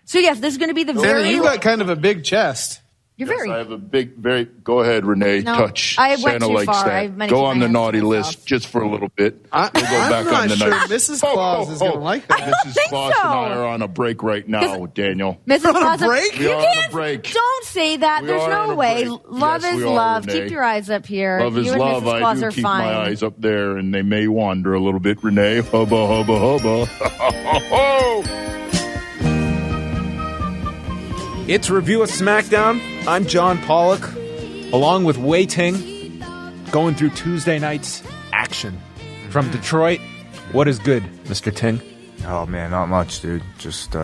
So yes, this is going to be the Santa, very... you got kind of a big chest. You're Yes, very... I have a big, go ahead, Renee. No, touch. I went Santa too likes far. that. I Go on the managed my hands naughty to myself. list just for a little bit. We'll go back I'm on the not sure night. Mrs. Claus is going to like that. Mrs. think Claus so. and I are on a break right now, Daniel. Mrs. on a Claus, break? We you are on a can't. break. Don't say that. We There's are on no a way. break. Love Yes, is we are, love. Renee. Keep your eyes up here. Love is you and love. Mrs. I Claus do are keep fine. my eyes up there, and they may wander a little bit, Renee. Hubba, hubba, hubba. It's Review a SmackDown. I'm John Pollock, along with Wai Ting, going through Tuesday night's action. From Detroit, what is good, Mr. Ting? Oh man, not much, dude. Just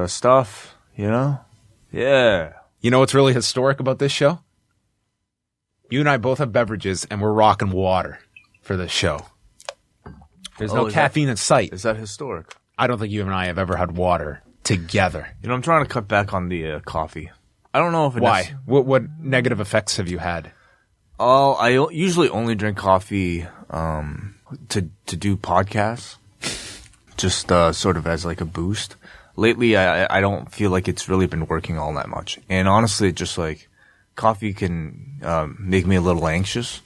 stuff, you know? Yeah. You know what's really historic about this show? You and I both have beverages, and we're rocking water for this show. There's no caffeine in sight. Is that historic? I don't think you and I have ever had water together. You know, I'm trying to cut back on the coffee. I don't know if it Why? What negative effects have you had? Oh, I usually only drink coffee to do podcasts, just sort of as like a boost. Lately, I don't feel like it's really been working all that much. And honestly, just like coffee can make me a little anxious,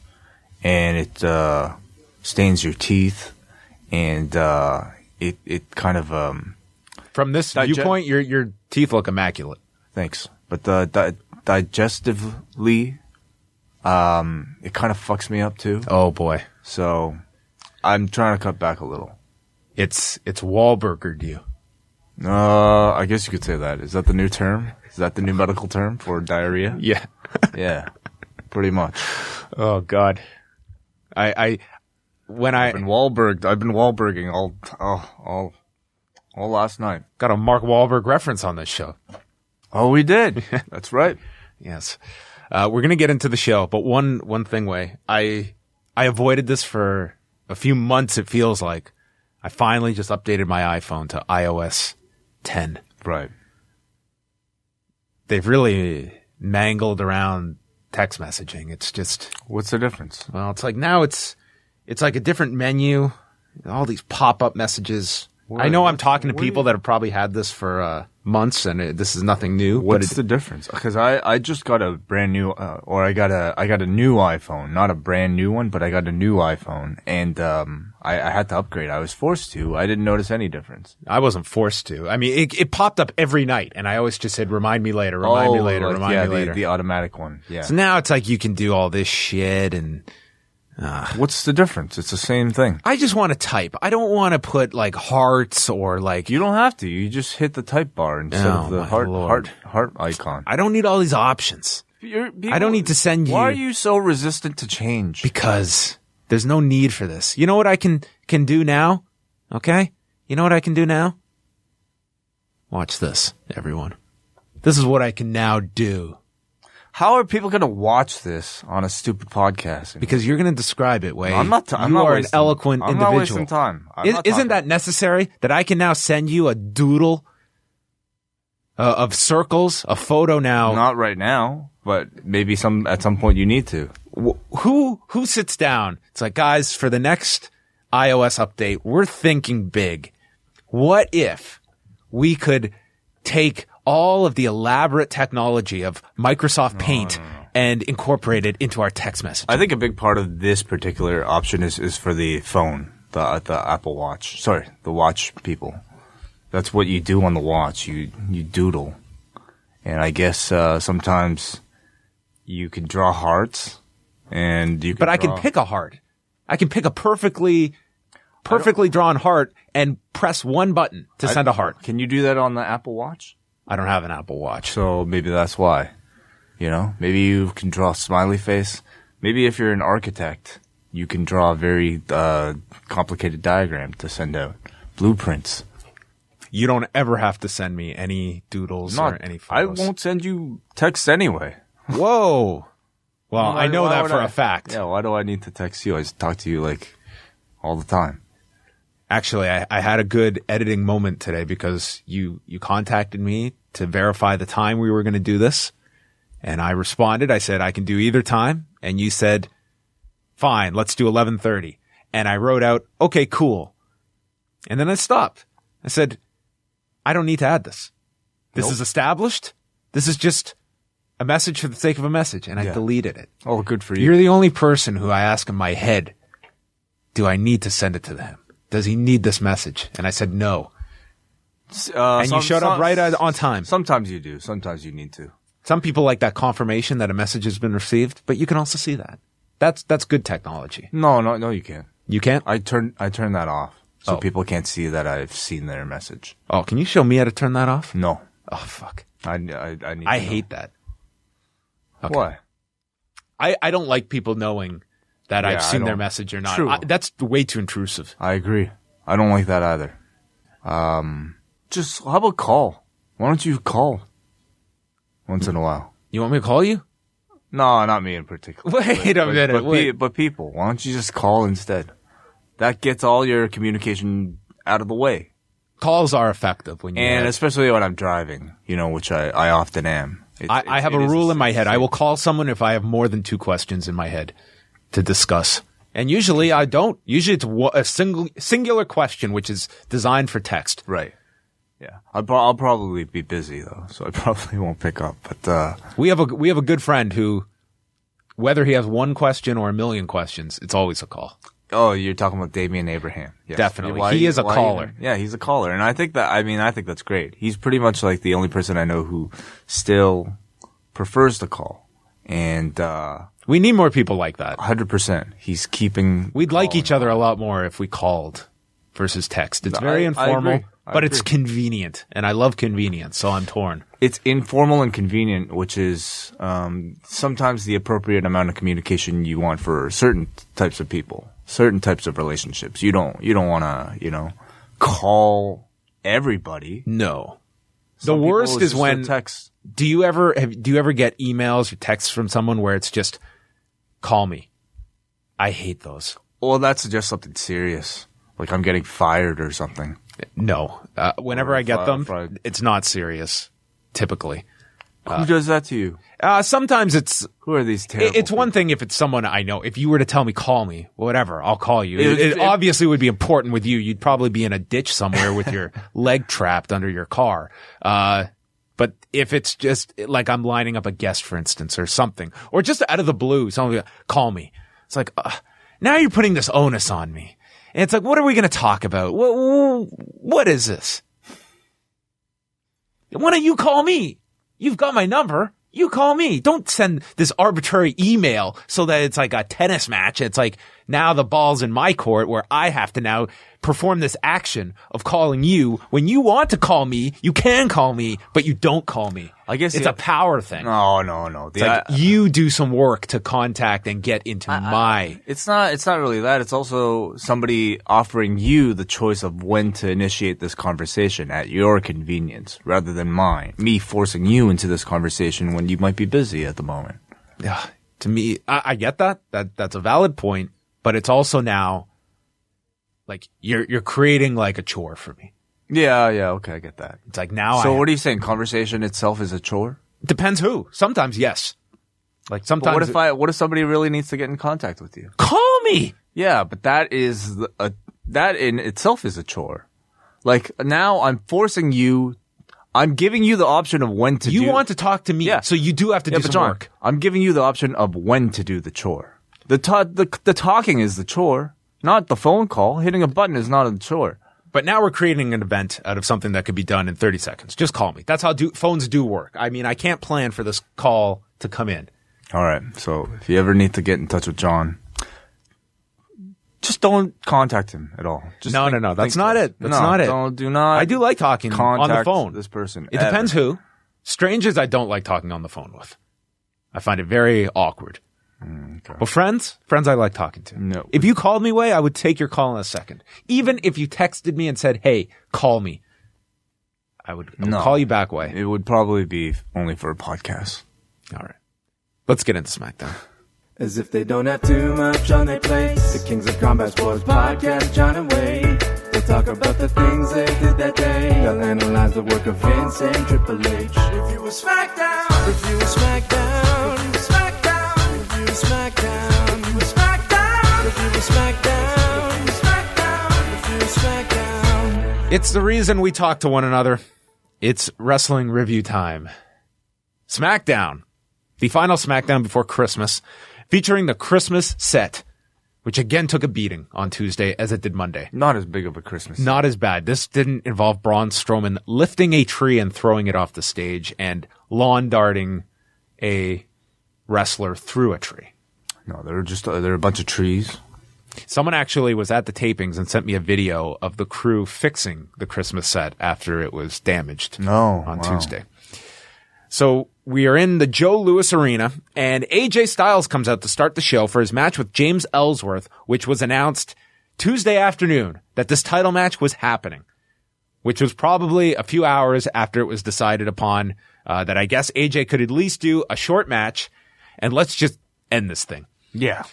and it stains your teeth, and it kind of From this viewpoint, your teeth look immaculate. Thanks. But digestively, it kind of fucks me up too. Oh boy. So I'm trying to cut back a little. It's Wahlburgered you. I guess you could say that. Is that the new term? Is that the new medical term for diarrhea? Yeah. Yeah. Pretty much. Oh God. I've been Wahlberging all last night. got a Mark Wahlberg reference on this show. Oh, we did. That's right. Yes. We're going to get into the show, but one thing, Wai, I avoided this for a few months, it feels like. I finally just updated my iPhone to iOS 10. Right. They've really mangled around text messaging. It's just, What's the difference? well, it's like now it's like a different menu, all these pop-up messages. I know I'm talking to people that have probably had this for months, and this is nothing new. What's the difference? Because I just got a brand new, I got a new iPhone, not a brand new one, but I got a new iPhone, and I had to upgrade. I was forced to. I didn't notice any difference. I wasn't forced to. I mean, it popped up every night, and I always just said, "Remind me later, remind me later, like, remind me later." The automatic one. Yeah. So now it's like you can do all this shit, and What's the difference? It's the same thing. I just want to type. I don't want to put like hearts or like. You don't have to. You just hit the type bar instead of the my heart Lord. icon. I don't need all these options. I don't need to send you. Why are you so resistant to change? Because there's no need for this. You know what I can do now? Okay? You know what I can do now? Watch this, everyone. This is what I can now do. How are people going to watch this on a stupid podcast? Because you're going to describe it, Wai. I'm not you are an eloquent I'm individual. not wasting time. Isn't that necessary? That I can now send you a doodle of circles, a photo now. Not right now, but maybe at some point you need to. Who sits down? It's like, guys, for the next iOS update, we're thinking big. What if we could take all of the elaborate technology of Microsoft Paint and incorporate it into our text message? I think a big part of this particular option is for the phone, the Apple Watch. Sorry, the watch people. That's what you do on the watch. You doodle. And I guess sometimes you can draw hearts and you can But I can pick a heart. I can pick a perfectly drawn heart and press one button to send a heart. Can you do that on the Apple Watch? I don't have an Apple Watch. So maybe that's why. You know, maybe you can draw a smiley face. Maybe if you're an architect, you can draw a very complicated diagram to send out. Blueprints. You don't ever have to send me any doodles or any photos. I won't send you text anyway. Whoa. Well, I know that for a fact. Yeah, why do I need to text you? I just talk to you like all the time. Actually, I had a good editing moment today because you contacted me to verify the time we were going to do this. And I responded. I said, I can do either time. And you said, fine, let's do 11:30. And I wrote out, okay, cool. And then I stopped. I said, I don't need to add this. This is established. This is just a message for the sake of a message, and I deleted it. Oh, good for you. You're the only person who I ask in my head, do I need to send it to him? Does he need this message? And I said no. And you showed up right on time. Sometimes you do. Sometimes you need to. Some people like that confirmation that a message has been received, but you can also see that. That's good technology. No, you can't. You can't? I turn that off so people can't see that I've seen their message. Oh, can you show me how to turn that off? No. Oh, fuck. I need to I hate that. Okay. Why? I don't like people knowing that I've seen their message or not. True. That's way too intrusive. I agree. I don't like that either. Just how about call? Why don't you call once in a while? You want me to call you? No, not me in particular. Wait a minute. But people, why don't you just call instead? That gets all your communication out of the way. Calls are effective when you and especially when I'm driving, which I often am. I have a rule in my head. I will call someone if I have more than 2 questions in my head to discuss. And usually I don't. Usually it's a singular question, which is designed for text. Right. Yeah. I'll probably be busy though, so I probably won't pick up. But we have a good friend who, whether he has 1 question or 1,000,000 questions, it's always a call. Oh, you're talking about Damian Abraham. Yes. Definitely. He is a caller. Yeah, he's a caller. And I think that's great. He's pretty much like the only person I know who still prefers to call. And, we need more people like that. 100%. He's keeping. We'd like each other a lot more if we called versus text. It's very informal, but it's convenient. And I love convenience, so I'm torn. It's informal and convenient, which is, sometimes the appropriate amount of communication you want for certain types of people. Certain types of relationships. You don't want to, call everybody. No. Some the worst people, is when text. Do you ever get emails or texts from someone where it's just call me? I hate those. Well, that's just something serious. Like I'm getting fired or something. No. Whenever I get them, it's not serious. Typically. Who does that to you? Sometimes it's... Who are these terrible It's one thing if it's someone I know. If you were to tell me, call me, whatever, I'll call you. It obviously would be important with you. You'd probably be in a ditch somewhere with your leg trapped under your car. But if it's just like I'm lining up a guest, for instance, or something, or just out of the blue, someone call me. It's like, now you're putting this onus on me. And it's like, what are we going to talk about? What is this? Why don't you call me? You've got my number. You call me. Don't send this arbitrary email so that it's like a tennis match. It's like now the ball's in my court where I have to now perform this action of calling you. When you want to call me, you can call me, but you don't call me. I guess it's a power thing. No. It's like you do some work to contact and get into my. It's not really that. It's also somebody offering you the choice of when to initiate this conversation at your convenience rather than mine. Me forcing you into this conversation when you might be busy at the moment. Yeah. To me, I get that. That's a valid point, but it's also now like you're creating like a chore for me. Yeah, okay, I get that. It's like now So what are you saying? Conversation itself is a chore? Depends who. Sometimes, yes. Like sometimes. But what if somebody really needs to get in contact with you? Call me! Yeah, but that in itself is a chore. Like now I'm forcing you, I'm giving you the option of when to do. You want to talk to me, so you do have to do some work. I'm giving you the option of when to do the chore. The talking is the chore, not the phone call. Hitting a button is not a chore. But now we're creating an event out of something that could be done in 30 seconds. Just call me. That's how phones do work. I mean, I can't plan for this call to come in. All right. So if you ever need to get in touch with John, just don't contact him at all. Just no. That's not it. That's not it. Do not. I do like talking on the phone. This person. It depends who. Strangers, I don't like talking on the phone with. I find it very awkward. Okay. But friends I like talking to. No. If you called me, I would take your call in a second. Even if you texted me and said, hey, call me, I would call you back, Way. It would probably be only for a podcast. All right. Let's get into SmackDown. As if they don't have too much on their plate, the Kings of Combat Sports podcast, John and Wade. They'll talk about the things they did that day. They'll analyze the work of Vince and Triple H. Review-A SmackDown. Review-A SmackDown. Review-A SmackDown. Review-A SmackDown. Review-A SmackDown. Review-A SmackDown. Review-A SmackDown. Review-A SmackDown. It's the reason we talk to one another. It's wrestling review time. SmackDown. The final SmackDown before Christmas, featuring the Christmas set, which again took a beating on Tuesday as it did Monday. Not as big of a Christmas. Not as bad. This didn't involve Braun Strowman lifting a tree and throwing it off the stage and lawn darting a wrestler through a tree. No, there are a bunch of trees. Someone actually was at the tapings and sent me a video of the crew fixing the Christmas set after it was damaged on Tuesday. So we are in the Joe Louis Arena, and AJ Styles comes out to start the show for his match with James Ellsworth, which was announced Tuesday afternoon that this title match was happening, which was probably a few hours after it was decided upon that I guess AJ could at least do a short match, and let's just end this thing. Yeah.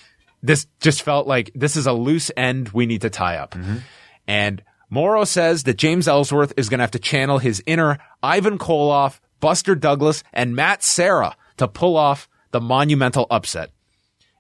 This just felt like this is a loose end we need to tie up. Mm-hmm. And Morrow says that James Ellsworth is going to have to channel his inner Ivan Koloff, Buster Douglas, and Matt Serra to pull off the monumental upset.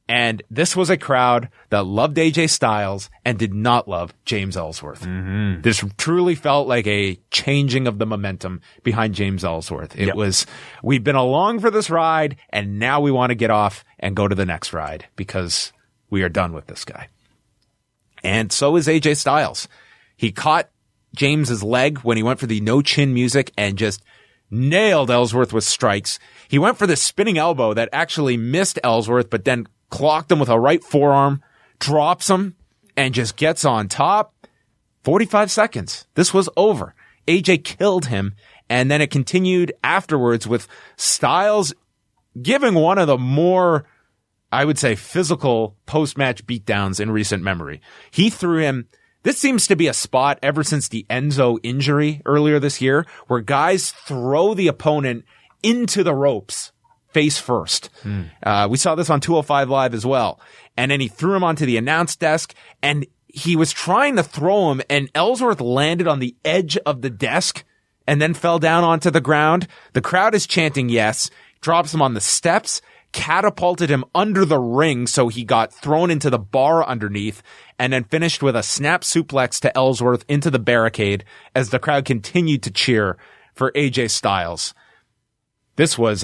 And this was a crowd that loved AJ Styles and did not love James Ellsworth. Mm-hmm. This truly felt like a changing of the momentum behind James Ellsworth. It was, we've been along for this ride, and now we want to get off and go to the next ride because we are done with this guy. And so is AJ Styles. He caught James's leg when he went for the no chin music and just nailed Ellsworth with strikes. He went for the spinning elbow that actually missed Ellsworth, but then clocked him with a right forearm, drops him, and just gets on top. 45 seconds. This was over. AJ killed him, and then it continued afterwards with Styles giving one of the more, I would say, physical post-match beatdowns in recent memory. He threw him. This seems to be a spot ever since the Enzo injury earlier this year where guys throw the opponent into the ropes face first. We saw this on 205 Live as well. And then he threw him onto the announce desk, and he was trying to throw him, and Ellsworth landed on the edge of the desk and then fell down onto the ground. The crowd is chanting yes, drops him on the steps, catapulted him under the ring so he got thrown into the bar underneath, and then finished with a snap suplex to Ellsworth into the barricade as the crowd continued to cheer for AJ Styles. This was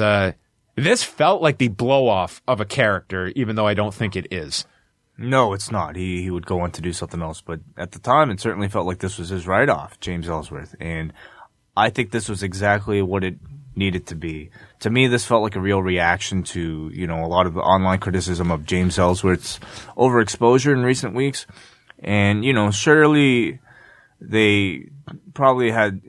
this felt like the blow-off of a character, even though I don't think it is. No, it's not. He would go on to do something else. But at the time, it certainly felt like this was his write-off, James Ellsworth. And I think this was exactly what it needed to be. To me, this felt like a real reaction to, a lot of the online criticism of James Ellsworth's overexposure in recent weeks. And, surely they probably had,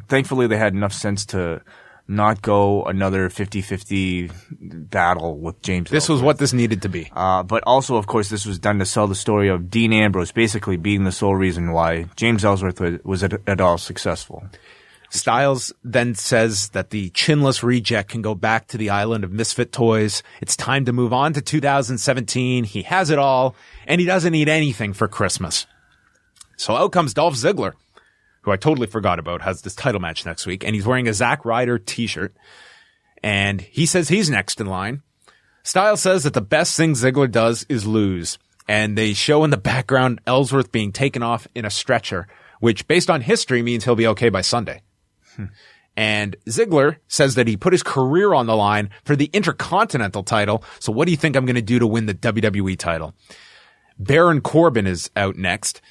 thankfully they had enough sense to not go another 50-50 battle with James Ellsworth. This was what this needed to be. But also, of course, this was done to sell the story of Dean Ambrose basically being the sole reason why James Ellsworth was at all successful. Styles then says that the chinless reject can go back to the island of misfit toys. It's time to move on to 2017. He has it all, and he doesn't need anything for Christmas. So out comes Dolph Ziggler, who I totally forgot about, has this title match next week, and he's wearing a Zack Ryder t-shirt, and he says he's next in line. Styles says that the best thing Ziggler does is lose, and they show in the background Ellsworth being taken off in a stretcher, which, based on history, means he'll be okay by Sunday. And Ziggler says that he put his career on the line for the Intercontinental title, so what do you think I'm going to do to win the WWE title? Baron Corbin is out next.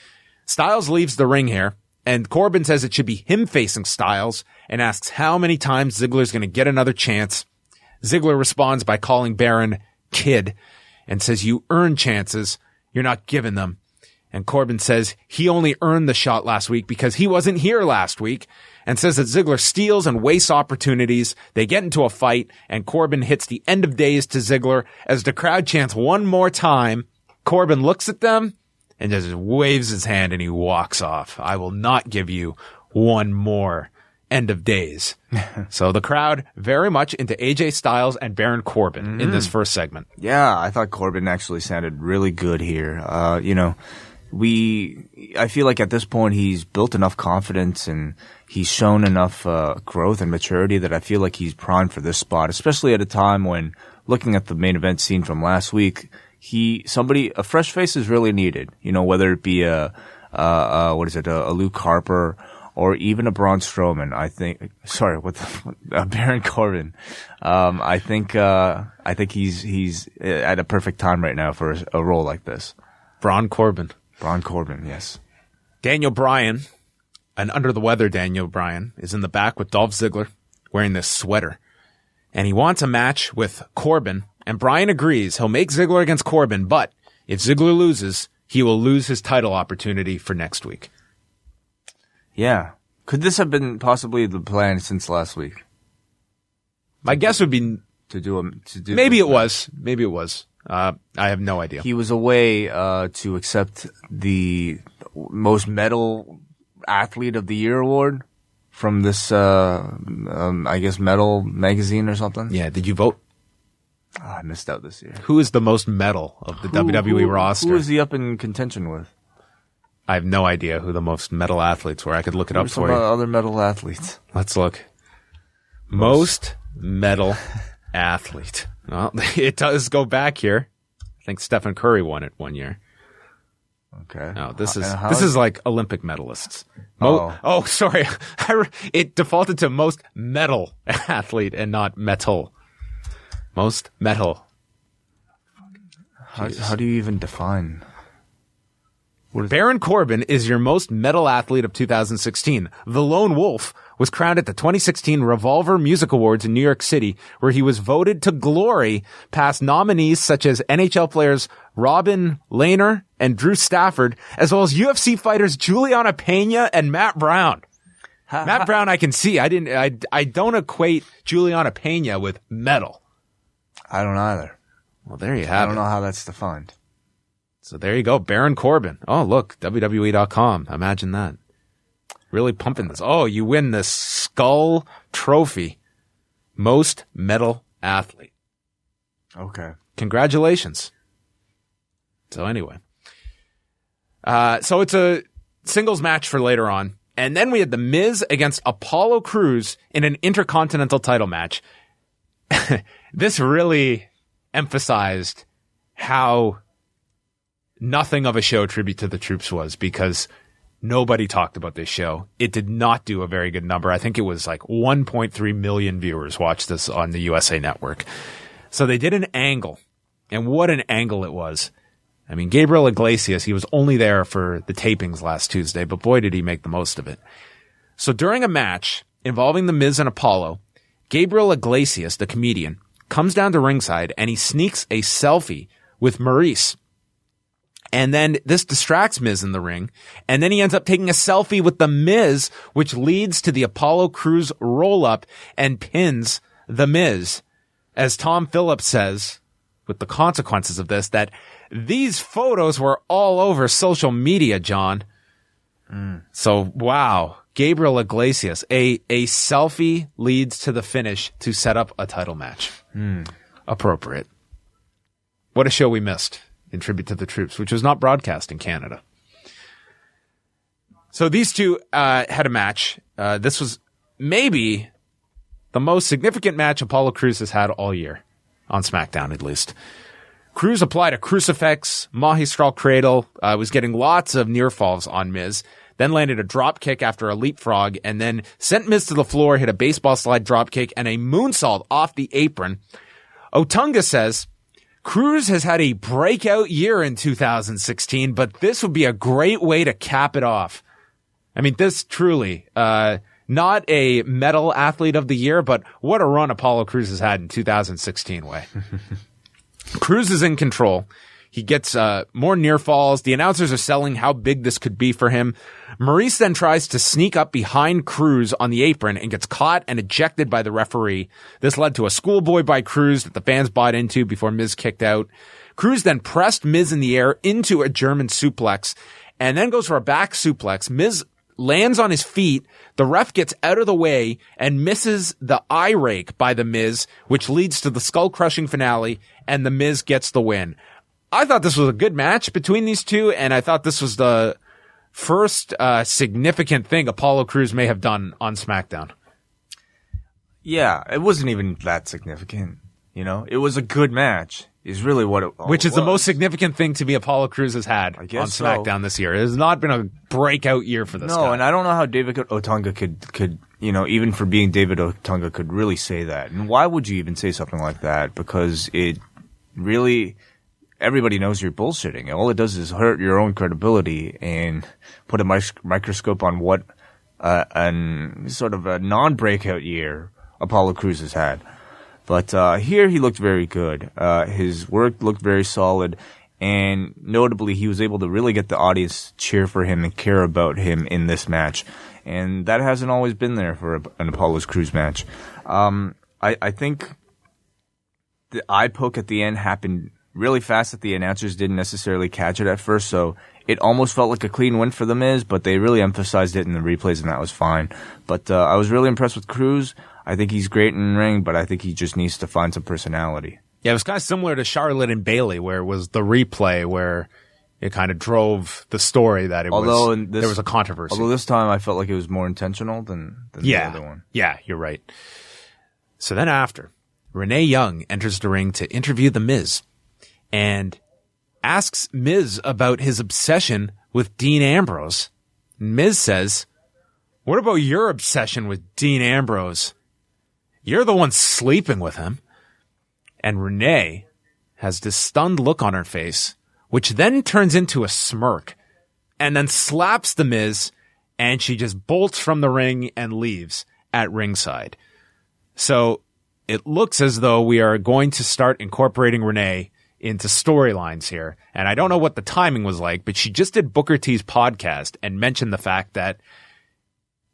Styles leaves the ring here, and Corbin says it should be him facing Styles and asks how many times Ziggler's going to get another chance. Ziggler responds by calling Baron kid and says, "You earn chances. You're not giving them." And Corbin says he only earned the shot last week because he wasn't here last week, and says that Ziggler steals and wastes opportunities. They get into a fight, and Corbin hits the end of days to Ziggler as the crowd chants one more time. Corbin looks at them and just waves his hand and he walks off. I will not give you one more end of days. So the crowd very much into AJ Styles and Baron Corbin in this first segment. Yeah, I thought Corbin actually sounded really good here. I feel like at this point he's built enough confidence and he's shown enough growth and maturity that I feel like he's primed for this spot, especially at a time when, looking at the main event scene from last week, a fresh face is really needed. Whether it be a a Luke Harper, or even a Braun Strowman. Baron Corbin. I think he's at a perfect time right now for a role like this. Braun Corbin, yes. Daniel Bryan, an under the weather Daniel Bryan, is in the back with Dolph Ziggler wearing this sweater. And he wants a match with Corbin, and Bryan agrees. He'll make Ziggler against Corbin, but if Ziggler loses, he will lose his title opportunity for next week. Yeah. Could this have been possibly the plan since last week? My guess would be to do. Maybe it was. I have no idea. He was away to accept the most medal athlete of the year award from this, I guess, Metal magazine or something. Yeah. Did you vote? Oh, I missed out this year. Who is the most metal of the WWE roster? Who is he up in contention with? I have no idea who the most metal athletes were. I could look it up for you. Other metal athletes. Let's look. Most metal athlete. Well, it does go back here. I think Stephen Curry won it one year. Okay. No, this is like Olympic medalists. Sorry. It defaulted to most metal athlete and not metal. Most metal. How do you even define? Baron Corbin is your most metal athlete of 2016. The Lone Wolf was crowned at the 2016 Revolver Music Awards in New York City, where he was voted to glory past nominees such as NHL players Robin Lehner and Drew Stafford, as well as UFC fighters Juliana Pena and Matt Brown. Matt Brown, I can see. I don't equate Juliana Pena with metal. I don't either. Well, there you have it. I don't know how that's defined. So there you go. Baron Corbin. Oh, look, WWE.com. Imagine that. Really pumping this. Oh, you win the Skull Trophy. Most metal athlete. Okay. Congratulations. So anyway. So it's a singles match for later on. And then we had The Miz against Apollo Crews in an Intercontinental title match. This really emphasized how nothing of a show Tribute to the Troops was, because nobody talked about this show. It did not do a very good number. I think it was like 1.3 million viewers watched this on the USA Network. So they did an angle, and what an angle it was. I mean, Gabriel Iglesias, he was only there for the tapings last Tuesday, but boy, did he make the most of it. So during a match involving The Miz and Apollo, Gabriel Iglesias, the comedian, comes down to ringside and he sneaks a selfie with Maurice. And then this distracts Miz in the ring. And then he ends up taking a selfie with The Miz, which leads to the Apollo Crews roll-up and pins The Miz. As Tom Phillips says, with the consequences of this, that these photos were all over social media, John. So, wow. Gabriel Iglesias, a selfie leads to the finish to set up a title match. Appropriate. What a show we missed in Tribute to the Troops, which was not broadcast in Canada. So these two had a match. This was maybe the most significant match Apollo Crews has had all year, on SmackDown at least. Crews applied a crucifix, Mahistral Cradle, was getting lots of near falls on Miz, then landed a drop kick after a leapfrog, and then sent Miz to the floor, hit a baseball slide drop kick, and a moonsault off the apron. Otunga says, Crews has had a breakout year in 2016, but this would be a great way to cap it off. I mean, this truly, not a medal athlete of the year, but what a run Apollo Crews has had in 2016 way. Crews is in control. He gets more near falls. The announcers are selling how big this could be for him. Maurice then tries to sneak up behind Crews on the apron and gets caught and ejected by the referee. This led to a schoolboy by Crews that the fans bought into before Miz kicked out. Crews then pressed Miz in the air into a German suplex and then goes for a back suplex. Miz lands on his feet. The ref gets out of the way and misses the eye rake by The Miz, which leads to the skull-crushing finale, and The Miz gets the win. I thought this was a good match between these two, and I thought this was the first significant thing Apollo Crews may have done on SmackDown. Yeah, it wasn't even that significant. You know, it was a good match. Is really what it Which is was. the most significant thing to be Apollo Crews has had on guess so. SmackDown this year. It has not been a breakout year for this guy. No, and I don't know how David Otunga could, you know, even for being David Otunga, could really say that. And why would you even say something like that? Because it really, everybody knows you're bullshitting. All it does is hurt your own credibility and put a microscope on what an sort of a non-breakout year Apollo Crews has had. But here he looked very good. His work looked very solid. And notably, he was able to really get the audience to cheer for him and care about him in this match. And that hasn't always been there for an Apollo Crews match. I think the eye poke at the end happened really fast that the announcers didn't necessarily catch it at first. So it almost felt like a clean win for The Miz, but they really emphasized it in the replays, and that was fine. But I was really impressed with Crews. I think he's great in the ring, but I think he just needs to find some personality. Yeah, it was kind of similar to Charlotte and Bayley, where it was the replay where it kind of drove the story that there was a controversy. Although this time I felt like it was more intentional than the other one. Yeah, you're right. So then after, Renee Young enters the ring to interview The Miz and asks Miz about his obsession with Dean Ambrose. Miz says, "What about your obsession with Dean Ambrose? You're the one sleeping with him." And Renee has this stunned look on her face, which then turns into a smirk, and then slaps The Miz, and she just bolts from the ring and leaves at ringside. So it looks as though we are going to start incorporating Renee into storylines here. And I don't know what the timing was like, but she just did Booker T's podcast and mentioned the fact that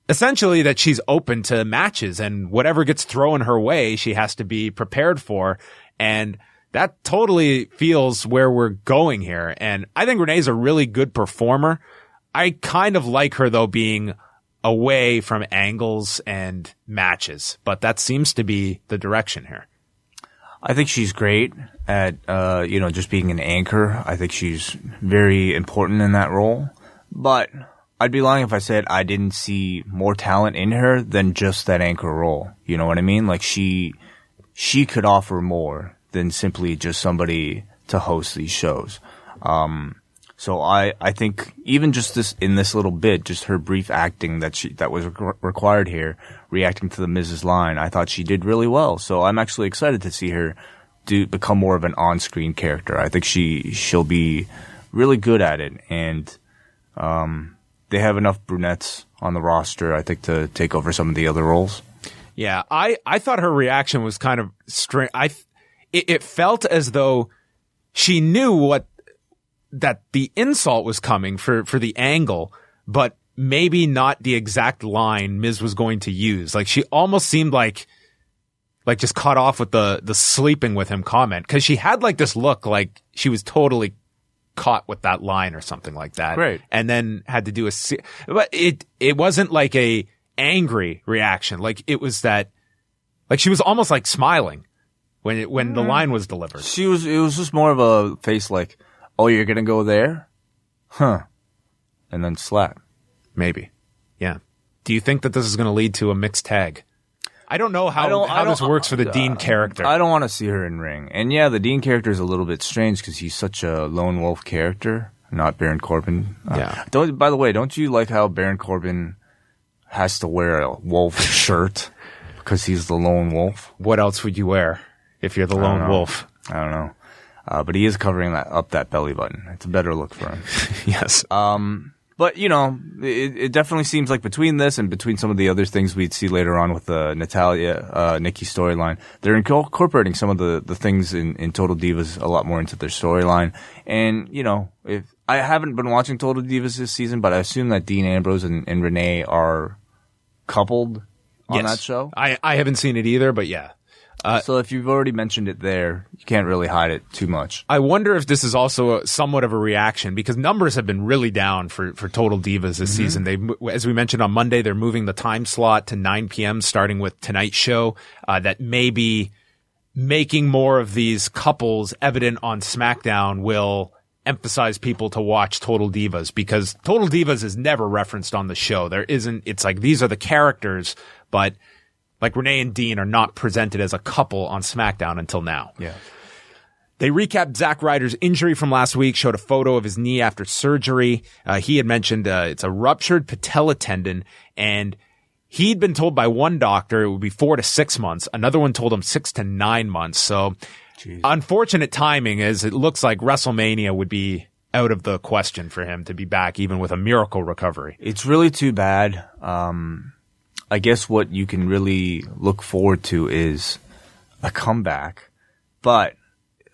essentially that she's open to matches, and whatever gets thrown her way, she has to be prepared for. And that totally feels where we're going here. And I think Renee's a really good performer. I kind of like her, though, being away from angles and matches, but that seems to be the direction here. I think she's great at, just being an anchor. I think she's very important in that role, but I'd be lying if I said I didn't see more talent in her than just that anchor role. You know what I mean? Like she could offer more than simply just somebody to host these shows. So I think even just in this little bit, just her brief acting that was required here, reacting to the Miz's line, I thought she did really well. So I'm actually excited to see her become more of an on-screen character. I think she'll be really good at it, and they have enough brunettes on the roster, I think, to take over some of the other roles. Yeah, I thought her reaction was kind of strange. It felt as though she knew that the insult was coming for the angle, but maybe not the exact line Miz was going to use. Like she almost seemed like just caught off with the sleeping with him comment, because she had like this look like she was totally caught with that line or something like that. Right. And then had to do but it wasn't like a angry reaction. Like it was that, like she was almost like smiling when the line was delivered. It was just more of a face like, "Oh, you're gonna go there? Huh." And then slap. Maybe. Yeah. Do you think that this is going to lead to a mixed tag? I don't know how this works for the Dean character. I don't want to see her in ring. And yeah, the Dean character is a little bit strange because he's such a lone wolf character, not Baron Corbin. Yeah. By the way, don't you like how Baron Corbin has to wear a wolf shirt because he's the lone wolf? What else would you wear if you're the lone wolf? I don't know. But he is covering up that belly button. It's a better look for him. Yes. But, it definitely seems like between this and between some of the other things we'd see later on with the Natalya, Nikki storyline, they're incorporating some of the things in Total Divas a lot more into their storyline. And, if I haven't been watching Total Divas this season, but I assume that Dean Ambrose and Renee are coupled on that show. I haven't seen it either, but yeah. So if you've already mentioned it there, you can't really hide it too much. I wonder if this is also somewhat of a reaction, because numbers have been really down for Total Divas this season. As we mentioned on Monday, they're moving the time slot to 9 p.m. starting with tonight's show. That may be making more of these couples evident on SmackDown will emphasize people to watch Total Divas, because Total Divas is never referenced on the show. It's like these are the characters, but Like Renee and Dean are not presented as a couple on SmackDown until now. Yeah. They recapped Zack Ryder's injury from last week, showed a photo of his knee after surgery. He had mentioned it's a ruptured patella tendon, and he'd been told by one doctor it would be 4 to 6 months. Another one told him 6 to 9 months. So unfortunate timing, as it looks like WrestleMania would be out of the question for him to be back even with a miracle recovery. It's really too bad. I guess what you can really look forward to is a comeback. But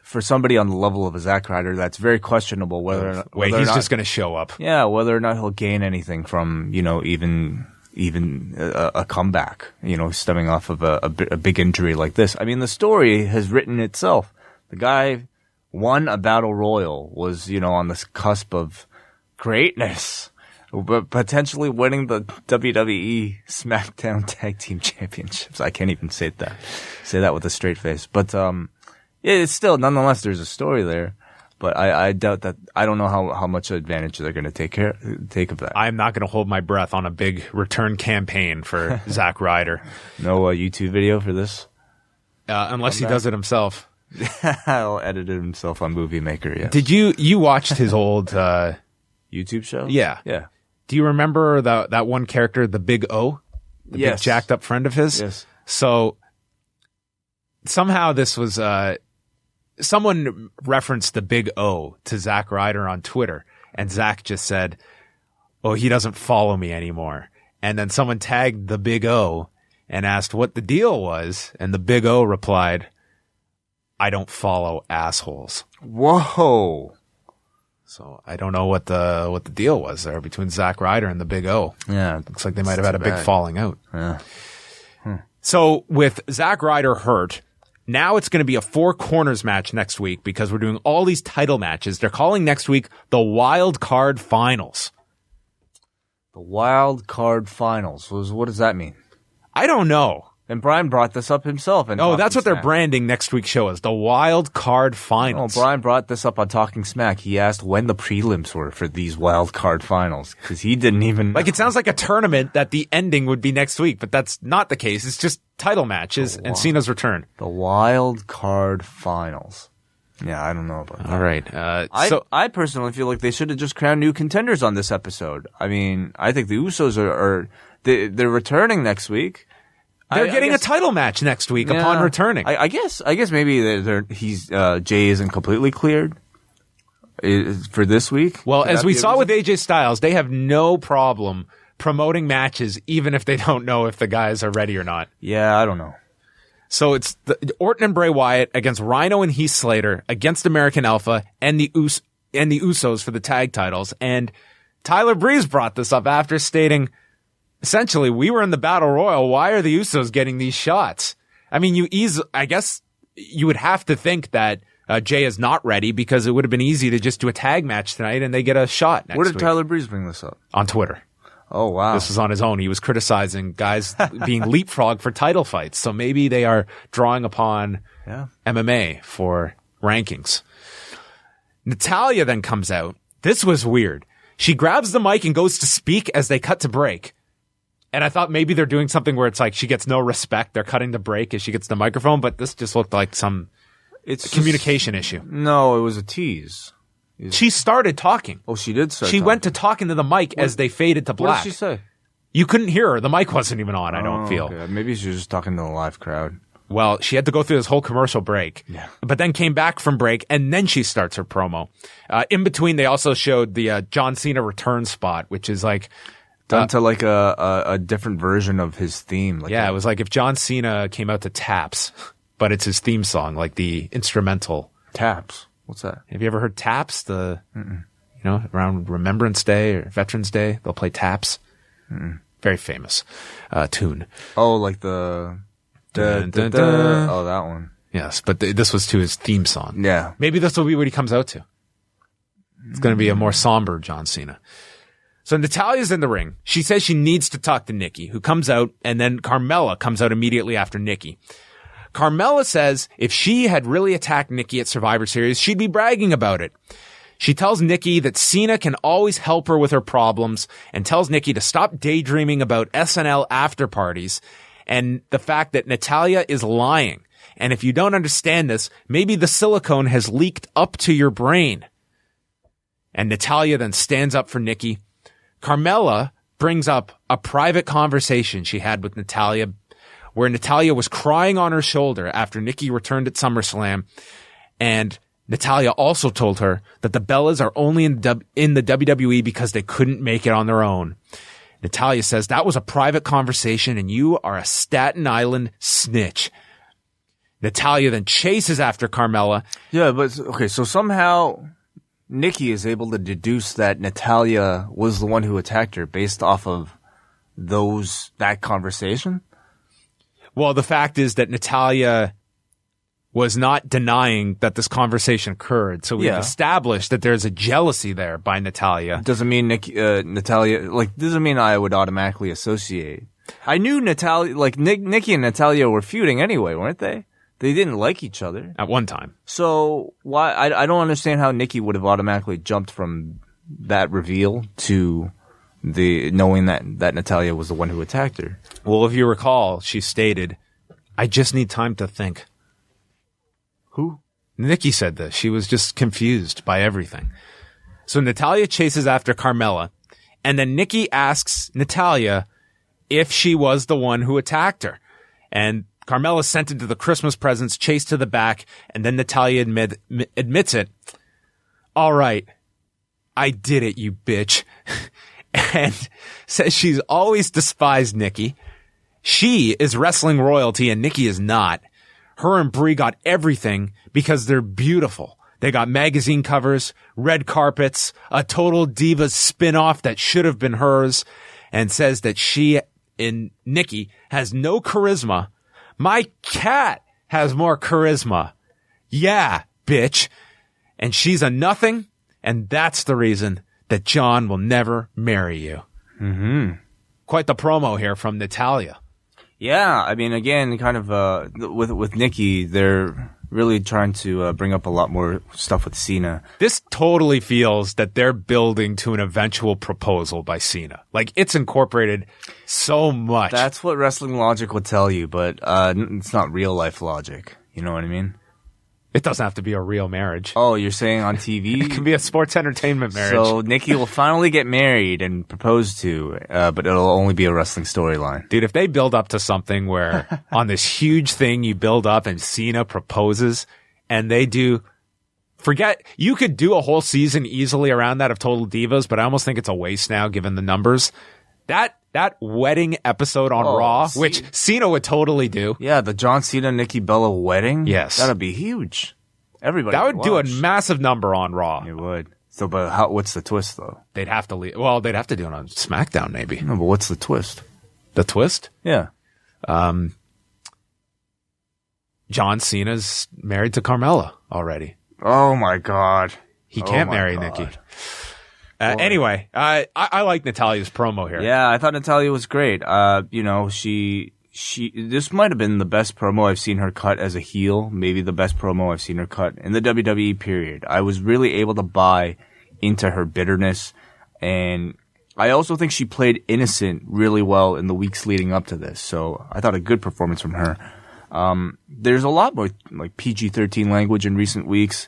for somebody on the level of a Zack Ryder, that's very questionable whether or not... Wait, he's just going to show up. Yeah, whether or not he'll gain anything from, even a comeback, stemming off of a big injury like this. I mean, the story has written itself. The guy won a battle royal, was, on the cusp of greatness, but potentially winning the WWE SmackDown Tag Team Championships. I can't even say that with a straight face. But, it's still, nonetheless, there's a story there. But I doubt that. I don't know how much advantage they're going to take of that. I'm not going to hold my breath on a big return campaign for Zack Ryder. No YouTube video for this? Unless he does it himself. He'll edit it himself on Movie Maker, yes. Did you watched his old YouTube show? Yeah. Yeah. Do you remember that one character, the Big O? The Yes. big jacked up friend of his? Yes. So somehow this was someone referenced the Big O to Zack Ryder on Twitter, and Zack just said, "Oh, he doesn't follow me anymore." And then someone tagged the Big O and asked what the deal was, and the Big O replied, "I don't follow assholes." Whoa. So I don't know what the deal was there between Zack Ryder and the Big O. Yeah. Looks like they might have had a big bad. falling out. Yeah. So with Zack Ryder hurt, now it's going to be a 4 corners match next week because we're doing all these title matches. They're calling next week the Wild Card Finals. The Wild Card Finals. What does that mean? I don't know. And Brian brought this up himself. Oh, that's what they're branding next week's show as, the Wild Card Oh, Finals. Brian brought this up on Talking Smack. He asked when the prelims were for these Wild Card Finals because he didn't even... Like, it sounds like a tournament that the ending would be next week, but that's not the case. It's just title matches and Cena's return. The Wild Card Finals. Yeah, I don't know about that. All right. I personally feel like they should have just crowned new contenders on this episode. I mean, I think the Usos they're returning next week. They're getting a title match next week upon returning. I guess maybe Jay isn't completely cleared for this week. Well, as we saw with AJ Styles, they have no problem promoting matches even if they don't know if the guys are ready or not. Yeah, I don't know. So it's Orton and Bray Wyatt against Rhyno and Heath Slater against American Alpha and the Usos for the tag titles. And Tyler Breeze brought this up after stating, essentially, we were in the Battle Royal. Why are the Usos getting these shots? I mean, I guess you would have to think that Jay is not ready because it would have been easy to just do a tag match tonight and they get a shot next week. Where did Tyler Breeze bring this up? On Twitter. Oh, wow. This was on his own. He was criticizing guys being leapfrogged for title fights. So maybe they are drawing upon MMA for rankings. Natalya then comes out. This was weird. She grabs the mic and goes to speak as they cut to break. And I thought maybe they're doing something where it's like she gets no respect. They're cutting the break as she gets the microphone, but this just looked like some communication issue. No, it was a tease. She started talking. Oh, she did start She talking. went to talk into the mic as they faded to black. What did she say? You couldn't hear her. The mic wasn't even on, I don't feel. Okay. Maybe she was just talking to the live crowd. Well, she had to go through this whole commercial break, but then came back from break, and then she starts her promo. In between, they also showed the John Cena return spot, which is like... Done to like a different version of his theme. It was like if John Cena came out to Taps, but it's his theme song, like the instrumental. Taps? What's that? Have you ever heard Taps? Around Remembrance Day or Veterans Day, they'll play Taps. Very famous tune. Oh, like the... Dun, dun, dun. Oh, that one. Yes, but this was to his theme song. Yeah. Maybe this will be what he comes out to. It's going to be a more somber John Cena. So Natalya's in the ring. She says she needs to talk to Nikki, who comes out, and then Carmella comes out immediately after Nikki. Carmella says if she had really attacked Nikki at Survivor Series, she'd be bragging about it. She tells Nikki that Cena can always help her with her problems and tells Nikki to stop daydreaming about SNL after parties and the fact that Natalya is lying. And if you don't understand this, maybe the silicone has leaked up to your brain. And Natalya then stands up for Nikki. Carmella brings up a private conversation she had with Natalya, where Natalya was crying on her shoulder after Nikki returned at SummerSlam. And Natalya also told her that the Bellas are only in the WWE because they couldn't make it on their own. Natalya says that was a private conversation and you are a Staten Island snitch. Natalya then chases after Carmella. Yeah, but okay, so somehow Nikki is able to deduce that Natalya was the one who attacked her based off of that conversation? Well, the fact is that Natalya was not denying that this conversation occurred. So we've established that there's a jealousy there by Natalya. Doesn't mean Natalya, doesn't mean I would automatically associate. I knew Natalya, Nikki and Natalya were feuding anyway, weren't they? They didn't like each other. At one time. So why, I don't understand how Nikki would have automatically jumped from that reveal to knowing that Natalya was the one who attacked her. Well, if you recall, she stated, I just need time to think. Who? Nikki said this. She was just confused by everything. So Natalya chases after Carmella, and then Nikki asks Natalya if she was the one who attacked her. And Carmella sent into the Christmas presents, chased to the back, and then Natalya admits it. All right, I did it, you bitch. And says she's always despised Nikki. She is wrestling royalty and Nikki is not. Her and Brie got everything because they're beautiful. They got magazine covers, red carpets, a Total Divas spin-off that should have been hers, and says that she and Nikki has no charisma. My cat has more charisma. Yeah, bitch. And she's a nothing, and that's the reason that John will never marry you. Mm-hmm. Quite the promo here from Natalya. Yeah, I mean, again, kind of with Nikki, they're really trying to bring up a lot more stuff with Cena. This totally feels that they're building to an eventual proposal by Cena. Like, it's incorporated so much. That's what wrestling logic would tell you, but it's not real life logic. You know what I mean? It doesn't have to be a real marriage. Oh, you're saying on TV? It can be a sports entertainment marriage. So Nikki will finally get married and proposed to, but it'll only be a wrestling storyline. Dude, if they build up to something where on this huge thing you build up and Cena proposes and they do, you could do a whole season easily around that of Total Divas, but I almost think it's a waste now given the numbers. That wedding episode on Raw, which Cena would totally do. Yeah, the John Cena Nikki Bella wedding. Yes, that'd be huge. Everybody that would do a massive number on Raw. It would. So, but what's the twist though? They'd have to leave. Well, they'd have to do it on SmackDown, maybe. No, but what's the twist? The twist? Yeah. John Cena's married to Carmella already. Oh my God. He can't marry Nikki. Anyway, I like Natalya's promo here. Yeah, I thought Natalya was great. This might have been the best promo I've seen her cut as a heel. Maybe the best promo I've seen her cut in the WWE period. I was really able to buy into her bitterness. And I also think she played innocent really well in the weeks leading up to this. So I thought a good performance from her. There's a lot more like PG-13 language in recent weeks.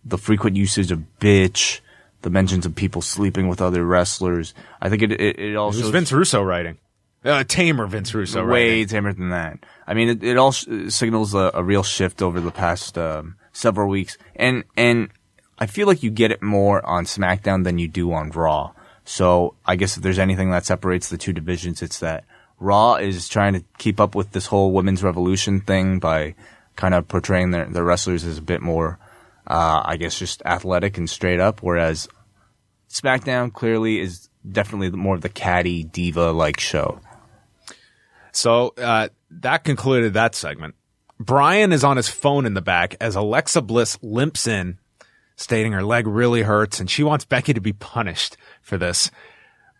The frequent usage of bitch. The mentions of people sleeping with other wrestlers. I think it also... It was Vince Russo writing. Tamer Vince Russo writing. Way tamer than that. I mean, it all signals a real shift over the past several weeks. And I feel like you get it more on SmackDown than you do on Raw. So I guess if there's anything that separates the two divisions, it's that Raw is trying to keep up with this whole women's revolution thing by kind of portraying their wrestlers as a bit more... I guess just athletic and straight up, whereas SmackDown clearly is definitely more of the catty diva-like show. So that concluded that segment. Brian is on his phone in the back as Alexa Bliss limps in, stating her leg really hurts and she wants Becky to be punished for this.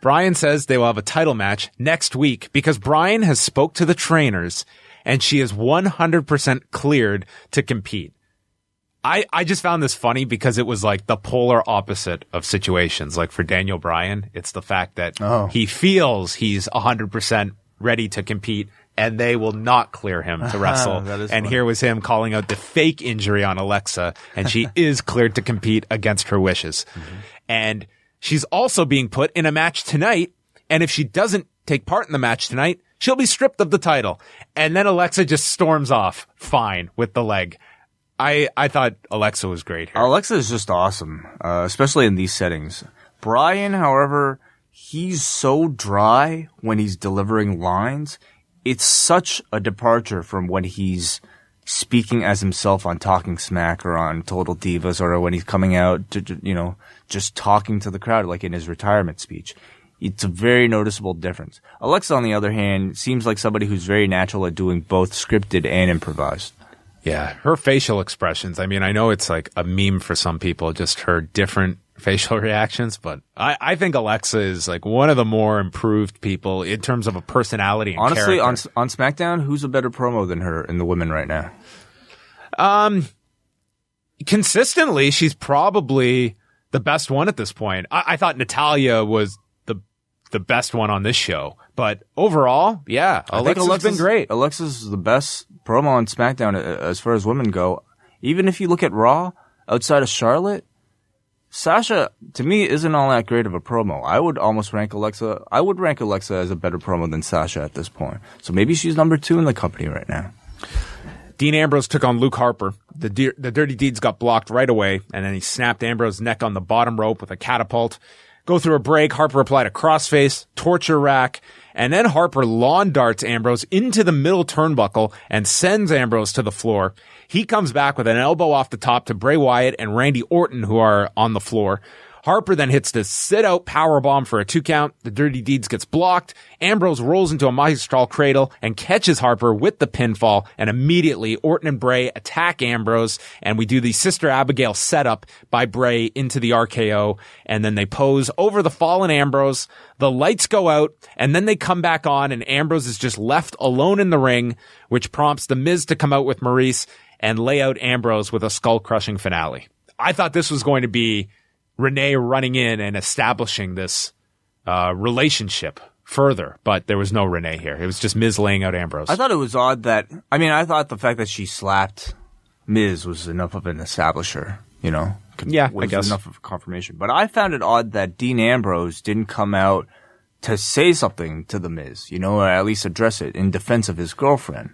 Brian says they will have a title match next week because Brian has spoke to the trainers and she is 100% cleared to compete. I just found this funny because it was like the polar opposite of situations. Like for Daniel Bryan, it's the fact that he feels he's 100% ready to compete. and they will not clear him to wrestle. That is And funny. here was him calling out the fake injury on Alexa, and she is cleared to compete against her wishes. And she's also being put in a match tonight, and if she doesn't take part in the match tonight, she'll be stripped of the title. And then Alexa just storms off fine with the leg. I thought Alexa was great here. Alexa is just awesome, especially in these settings. Brian, however, he's so dry when he's delivering lines. It's such a departure from when he's speaking as himself on Talking Smack or on Total Divas, or when he's coming out to, just talking to the crowd like in his retirement speech. It's a very noticeable difference. Alexa, on the other hand, seems like somebody who's very natural at doing both scripted and improvised. Yeah, her facial expressions. I mean, I know it's like a meme for some people, just her different facial reactions, but I think Alexa is like one of the more improved people in terms of a personality and Honestly, character. on SmackDown, who's a better promo than her in the women right now? Consistently, she's probably the best one at this point. I thought Natalya was the best one on this show, but overall, yeah, Alexa's been great. Alexa's the best promo on SmackDown as far as women go. Even if you look at Raw, outside of Charlotte, Sasha, to me, isn't all that great of a promo. I would rank Alexa as a better promo than Sasha at this point. So maybe she's number 2 in the company right now. Dean Ambrose took on Luke Harper. The Dirty Deeds got blocked right away, and then he snapped Ambrose's neck on the bottom rope with a catapult. Go through a break, Harper applied a crossface, torture rack, and then Harper lawn darts Ambrose into the middle turnbuckle and sends Ambrose to the floor. He comes back with an elbow off the top to Bray Wyatt and Randy Orton, who are on the floor. Harper then hits the sit-out powerbomb for a 2 count. The Dirty Deeds gets blocked. Ambrose rolls into a Magistral Cradle and catches Harper with the pinfall, and immediately Orton and Bray attack Ambrose, and we do the Sister Abigail setup by Bray into the RKO, and then they pose over the fallen Ambrose. The lights go out, and then they come back on, and Ambrose is just left alone in the ring, which prompts The Miz to come out with Maurice and lay out Ambrose with a skull-crushing finale. I thought this was going to be Renee running in and establishing this relationship further, but there was no Renee here. It was just Miz laying out Ambrose. I thought it was odd I thought the fact that she slapped Miz was enough of an establisher, Yeah, was I guess. enough of a confirmation. But I found it odd that Dean Ambrose didn't come out to say something to the Miz, or at least address it in defense of his girlfriend,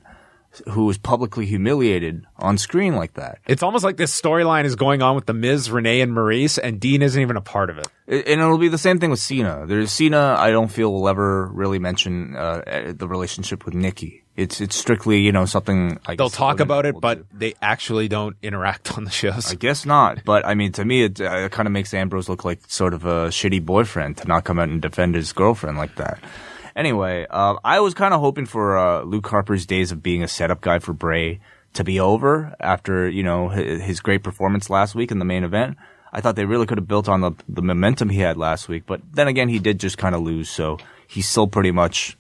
who was publicly humiliated on screen like that. It's almost like this storyline is going on with The Miz, Renee, and Maurice, and Dean isn't even a part of it. And it'll be the same thing with Cena. Cena, I don't feel will ever really mention the relationship with Nikki. It's strictly, something I They'll guess talk women about it, will but do. they actually don't interact on the shows. I guess not. But I mean, to me, it kind of makes Ambrose look like sort of a shitty boyfriend to not come out and defend his girlfriend like that. Anyway, I was kind of hoping for Luke Harper's days of being a setup guy for Bray to be over after, his great performance last week in the main event. I thought they really could have built on the momentum he had last week. But then again, he did just kind of lose, so he's still pretty much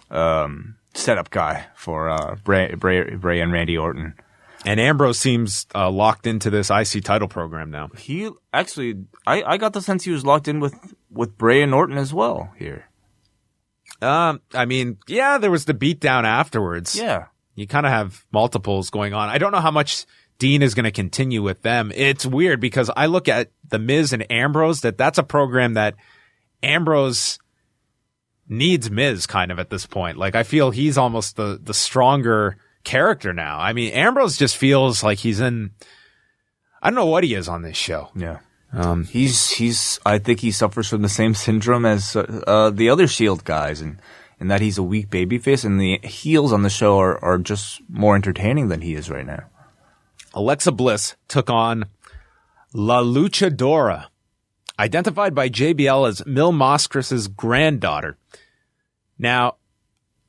setup guy for Bray and Randy Orton. And Ambrose seems locked into this IC title program now. He actually, I got the sense he was locked in with Bray and Orton as well here. There was the beatdown afterwards. Yeah. You kind of have multiples going on. I don't know how much Dean is going to continue with them. It's weird because I look at The Miz and Ambrose, that's a program that Ambrose needs Miz kind of at this point. Like, I feel he's almost the stronger character now. I mean, Ambrose just feels like he's in, I don't know what he is on this show. Yeah. I think he suffers from the same syndrome as the other Shield guys, and that he's a weak babyface, and the heels on the show are just more entertaining than he is right now. Alexa Bliss took on La Luchadora, identified by JBL as Mil Moscris's granddaughter. Now,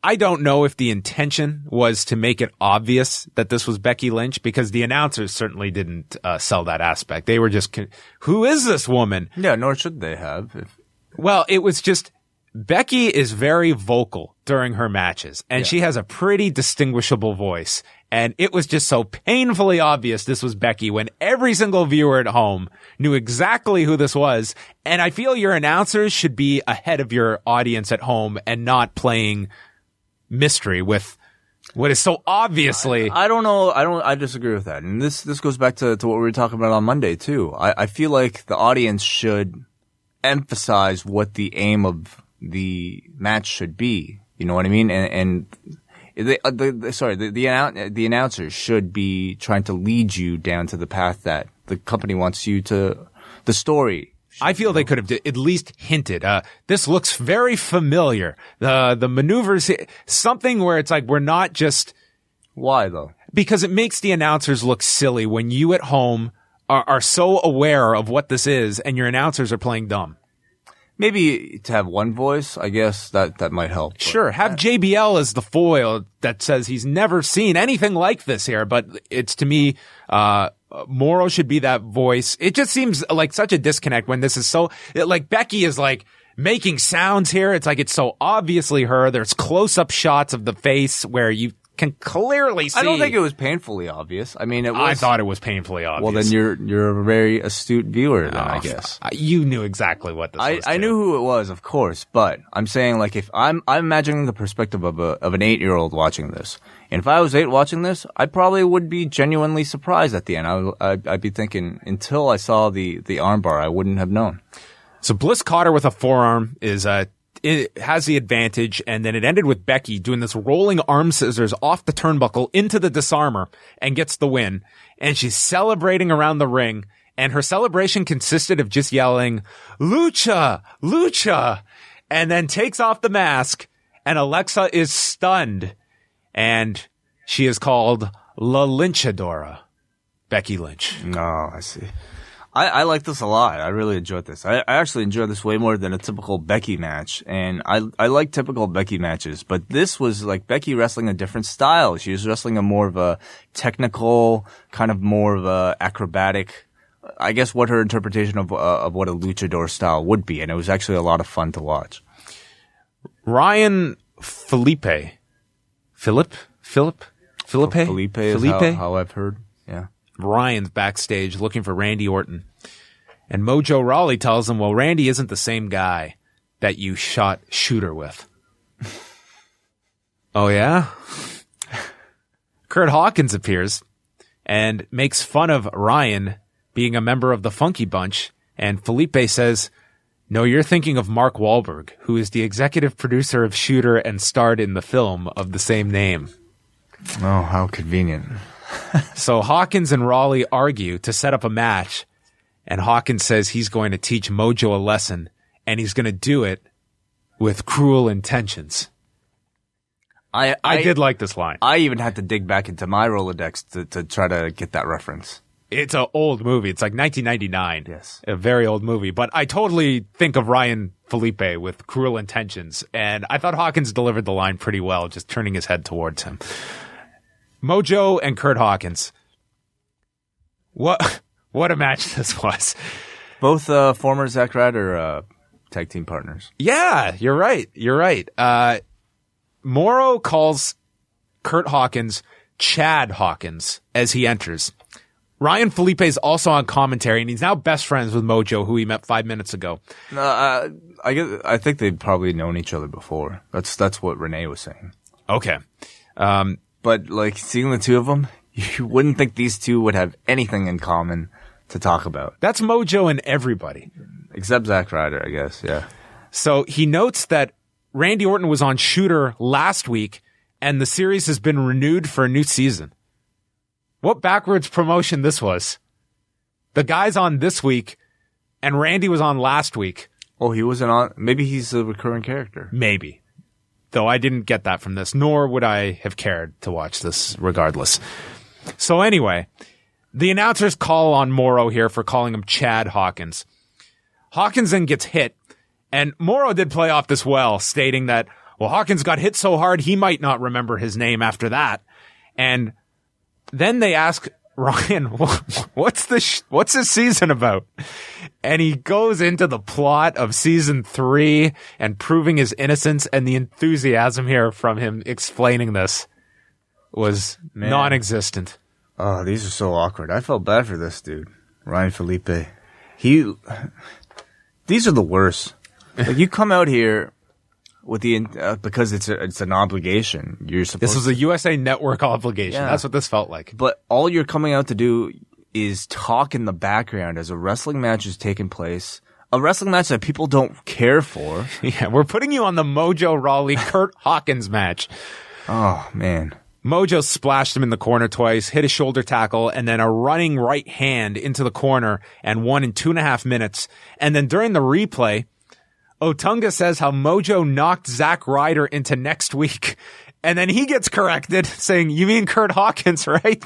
I don't know if the intention was to make it obvious that this was Becky Lynch, because the announcers certainly didn't sell that aspect. They were just, who is this woman? Yeah, nor should they have. Well, it was just, Becky is very vocal during her matches, and she has a pretty distinguishable voice. And it was just so painfully obvious this was Becky when every single viewer at home knew exactly who this was. And I feel your announcers should be ahead of your audience at home and not playing mystery with What is so obviously... I don't know. I disagree with that. And this goes back to what we were talking about on Monday, too. I feel like the audience should emphasize what the aim of the match should be. You know what I mean? And the announcers should be trying to lead you down to the path that the company wants you to, the story. I feel they could have at least hinted. This looks very familiar. The maneuvers, something where it's like we're not just. Why though? Because it makes the announcers look silly when you at home are so aware of what this is and your announcers are playing dumb. Maybe to have one voice, I guess that might help. Sure, have JBL as the foil that says he's never seen anything like this here, but it's to me, Mauro should be that voice. It just seems like such a disconnect when this is so, like Becky is like making sounds here. It's like it's so obviously her. There's close-up shots of the face where you can clearly see. I don't think it was painfully obvious. I mean, it was. I thought it was painfully obvious. Well, then you're a very astute viewer, then I guess. You knew exactly what this was. I knew who it was, of course, but I'm saying like if I'm imagining the perspective of an 8-year-old watching this, and if I was 8 watching this, I probably would be genuinely surprised at the end. I'd be thinking until I saw the armbar, I wouldn't have known. So Bliss caught her with a forearm. It has the advantage, and then it ended with Becky doing this rolling arm scissors off the turnbuckle into the disarmer and gets the win. And she's celebrating around the ring, and her celebration consisted of just yelling, "Lucha! Lucha!" and then takes off the mask, and Alexa is stunned, and she is called La Lynchadora, Becky Lynch. Oh, I see. I like this a lot. I really enjoyed this. I actually enjoyed this way more than a typical Becky match. And I like typical Becky matches, but this was like Becky wrestling a different style. She was wrestling a more of a technical, kind of more of a acrobatic, I guess what her interpretation of what a luchador style would be. And it was actually a lot of fun to watch. Ryan Felipe is how I've heard. Yeah. Ryan's backstage looking for Randy Orton. And Mojo Rawley tells him, well, Randy isn't the same guy that you shot Shooter with. Oh, yeah? Kurt Hawkins appears and makes fun of Ryan being a member of the Funky Bunch. And Felipe says, no, you're thinking of Mark Wahlberg, who is the executive producer of Shooter and starred in the film of the same name. Oh, how convenient. So Hawkins and Rawley argue to set up a match, and Hawkins says he's going to teach Mojo a lesson, and he's going to do it with cruel intentions. I did like this line. I even had to dig back into my Rolodex to try to get that reference. It's an old movie. It's like 1999. Yes. A very old movie. But I totally think of Ryan Felipe with cruel intentions, and I thought Hawkins delivered the line pretty well, just turning his head towards him. Mojo and Kurt Hawkins. What a match this was. Both former Zack Ryder tag team partners. Yeah, you're right. Mauro calls Kurt Hawkins Chad Hawkins as he enters. Ryan Felipe is also on commentary, and he's now best friends with Mojo, who he met 5 minutes ago. I think they'd probably known each other before. That's what Renee was saying. Okay. But like seeing the two of them, you wouldn't think these two would have anything in common to talk about. That's Mojo and everybody. Except Zack Ryder, I guess, yeah. So he notes that Randy Orton was on Shooter last week, and the series has been renewed for a new season. What backwards promotion this was. The guy's on this week, and Randy was on last week. Oh, he wasn't on? Maybe he's a recurring character. Maybe. Though I didn't get that from this, nor would I have cared to watch this regardless. So anyway, the announcers call on Mauro here for calling him Chad Hawkins. Hawkins then gets hit, and Mauro did play off this well, stating that, well, Hawkins got hit so hard he might not remember his name after that. And then they ask Ryan, what's this season about? And he goes into the plot of season 3 and proving his innocence, and the enthusiasm here from him explaining this was non-existent. Oh, these are so awkward. I felt bad for this dude, Ryan Felipe. These are the worst. Like, you come out here with the because it's an obligation. You're supposed. This was a USA Network obligation. Yeah. That's what this felt like. But all you're coming out to do is talk in the background as a wrestling match is taking place. A wrestling match that people don't care for. Yeah, we're putting you on the Mojo Rawley Kurt Hawkins match. Oh man. Mojo splashed him in the corner twice, hit a shoulder tackle, and then a running right hand into the corner and won in 2.5 minutes. And then during the replay, Otunga says how Mojo knocked Zack Ryder into next week. And then he gets corrected saying, you mean Kurt Hawkins, right?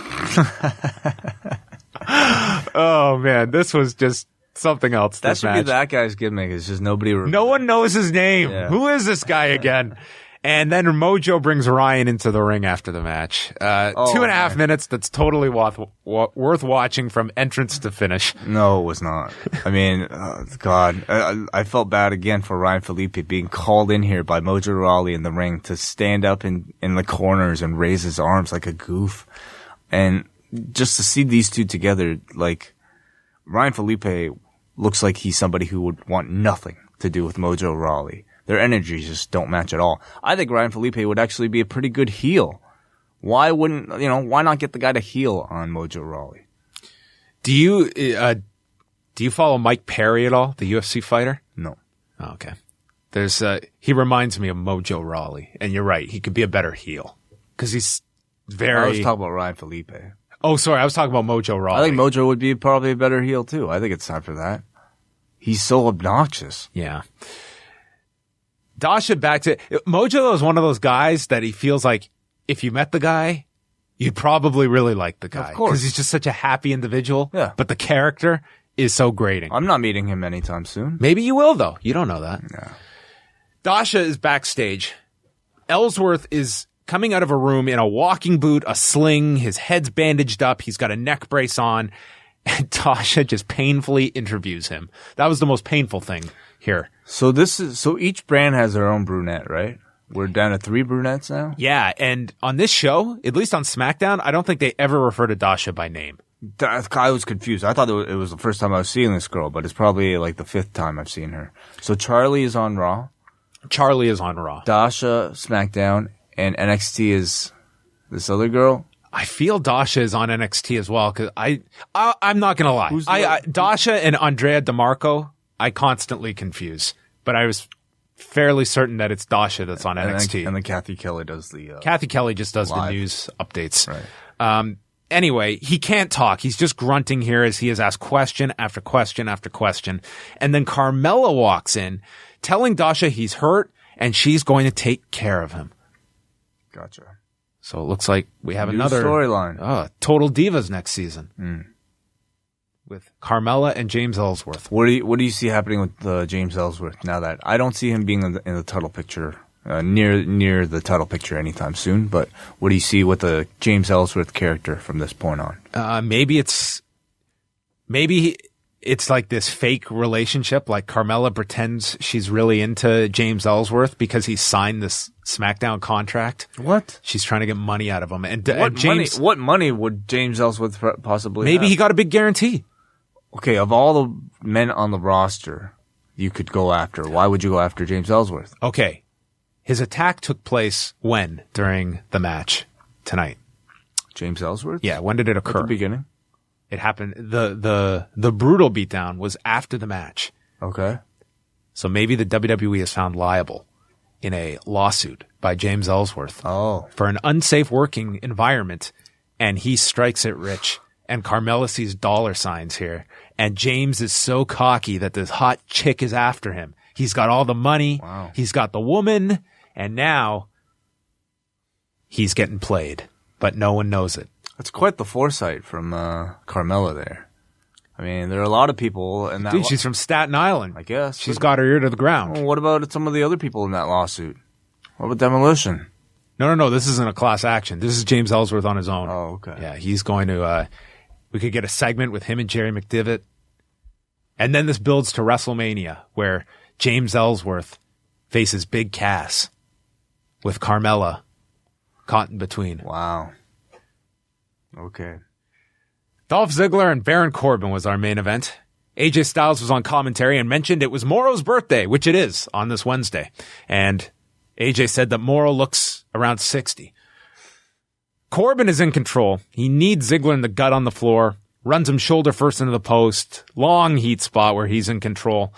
Oh man, this was just something else. That this should match. be that guy's gimmick. It's just nobody. No one knows his name. Yeah. Who is this guy again? And then Mojo brings Ryan into the ring after the match. 2.5 minutes. That's totally worth watching from entrance to finish. No, it was not. I mean, God, I felt bad again for Ryan Felipe being called in here by Mojo Rawley in the ring to stand up in the corners and raise his arms like a goof. And just to see these two together, like, Ryan Felipe looks like he's somebody who would want nothing to do with Mojo Rawley. Their energies just don't match at all. I think Ryan Felipe would actually be a pretty good heel. Why not get the guy to heel on Mojo Rawley? Do you follow Mike Perry at all, the UFC fighter? No. Oh, okay. He reminds me of Mojo Rawley, and you're right. He could be a better heel because he's very. I was talking about Ryan Felipe. Oh, sorry. I was talking about Mojo Rawley. I think Mojo would be probably a better heel too. I think it's time for that. He's so obnoxious. Yeah. Dasha back to Mojo is one of those guys that he feels like if you met the guy, you'd probably really like the guy. Of course. Because he's just such a happy individual. Yeah. But the character is so grating. I'm not meeting him anytime soon. Maybe you will, though. You don't know that. No. Dasha is backstage. Ellsworth is coming out of a room in a walking boot, a sling. His head's bandaged up. He's got a neck brace on. And Dasha just painfully interviews him. That was the most painful thing here. So each brand has their own brunette, right? We're down to 3 brunettes now? Yeah, and on this show, at least on SmackDown, I don't think they ever refer to Dasha by name. I was confused. I thought it was the first time I was seeing this girl, but it's probably like the 5th time I've seen her. So Charlie is on Raw. Charlie is on Raw. Dasha, SmackDown, and NXT is this other girl. I feel Dasha is on NXT as well, because I'm not going to lie. Dasha and Andrea DeMarco, I constantly confuse. But I was fairly certain that it's Dasha that's on NXT. And then Kathy Kelly does the... Kathy Kelly just does live. the news updates. Right. Anyway, he can't talk. He's just grunting here as he is asked question after question after question. And then Carmella walks in, telling Dasha he's hurt and she's going to take care of him. Gotcha. So it looks like we have New another storyline. Total Divas next season. With Carmella and James Ellsworth. What do you see happening with James Ellsworth now that I don't see him being in the title picture, near the title picture anytime soon? But what do you see with the James Ellsworth character from this point on? Maybe it's like this fake relationship. Like Carmella pretends she's really into James Ellsworth because he signed this SmackDown contract. What? She's trying to get money out of him. And What money would James Ellsworth possibly maybe have? he got a big guarantee. Okay, of all the men on the roster you could go after, why would you go after James Ellsworth? Okay. His attack took place when? During the match tonight. James Ellsworth? Yeah, when did it occur? At the beginning. It happened. The brutal beatdown was after the match. Okay. So maybe the WWE is found liable in a lawsuit by James Ellsworth for an unsafe working environment, and he strikes it rich. And Carmella sees dollar signs here, and James is so cocky that this hot chick is after him. He's got all the money. Wow. He's got the woman, and now he's getting played, but no one knows it. That's quite the foresight from Carmella there. I mean, there are a lot of people in that. Dude, she's from Staten Island. I guess. She's got her ear to the ground. Well, what about some of the other people in that lawsuit? What about Demolition? No. This isn't a class action. This is James Ellsworth on his own. Oh, okay. Yeah, he's going to, we could get a segment with him and Jerry McDevitt. And then this builds to WrestleMania, where James Ellsworth faces Big Cass with Carmella caught in between. Wow. Okay. Dolph Ziggler and Baron Corbin was our main event. AJ Styles was on commentary and mentioned it was Morrow's birthday, which it is on this Wednesday. And AJ said that Morrow looks around 60. Corbin is in control. He needs Ziggler in the gut on the floor, runs him shoulder first into the post, long heat spot where he's in control.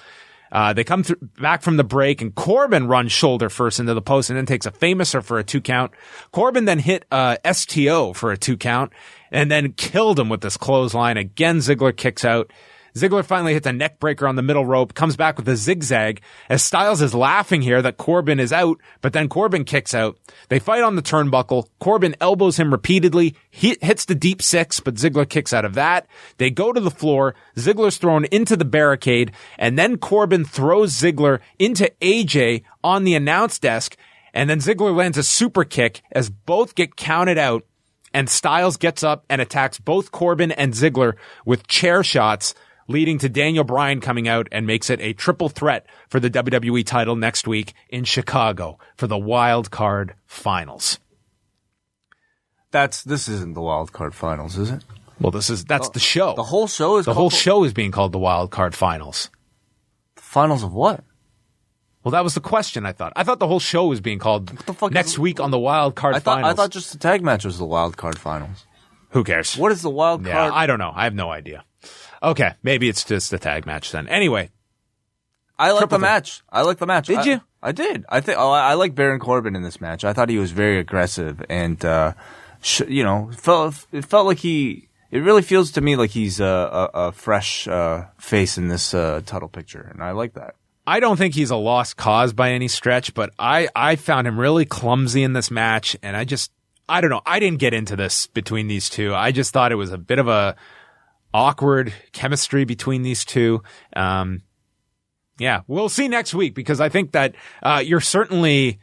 They come back from the break, and Corbin runs shoulder first into the post and then takes a famouser for a 2 count. Corbin then hit STO for a 2 count and then killed him with this clothesline. Again, Ziggler kicks out. Ziggler finally hits a neck breaker on the middle rope, comes back with a zigzag as Styles is laughing here that Corbin is out, but then Corbin kicks out. They fight on the turnbuckle. Corbin elbows him repeatedly. He hits the deep 6, but Ziggler kicks out of that. They go to the floor. Ziggler's thrown into the barricade, and then Corbin throws Ziggler into AJ on the announce desk, and then Ziggler lands a super kick as both get counted out, and Styles gets up and attacks both Corbin and Ziggler with chair shots, leading to Daniel Bryan coming out and makes it a triple threat for the WWE title next week in Chicago for the Wild Card Finals. This isn't the Wild Card Finals, is it? Well, that's the show. The whole show is the whole show is being called the Wild Card Finals. Finals of what? Well, that was the question. I thought the whole show was being called next week on the Wild Card Finals. I thought just the tag match was the Wild Card Finals. Who cares? What is the Wild Card? Yeah, I don't know. I have no idea. Okay, maybe it's just a tag match then. Anyway, I like the match. Did you? I did. I like Baron Corbin in this match. I thought he was very aggressive, and it felt like it really feels to me like he's a fresh face in this title picture, and I like that. I don't think he's a lost cause by any stretch, but I found him really clumsy in this match, and I don't know. I didn't get into this between these two. I just thought it was a bit of a awkward chemistry between these two. Yeah, we'll see next week, because I think that you're certainly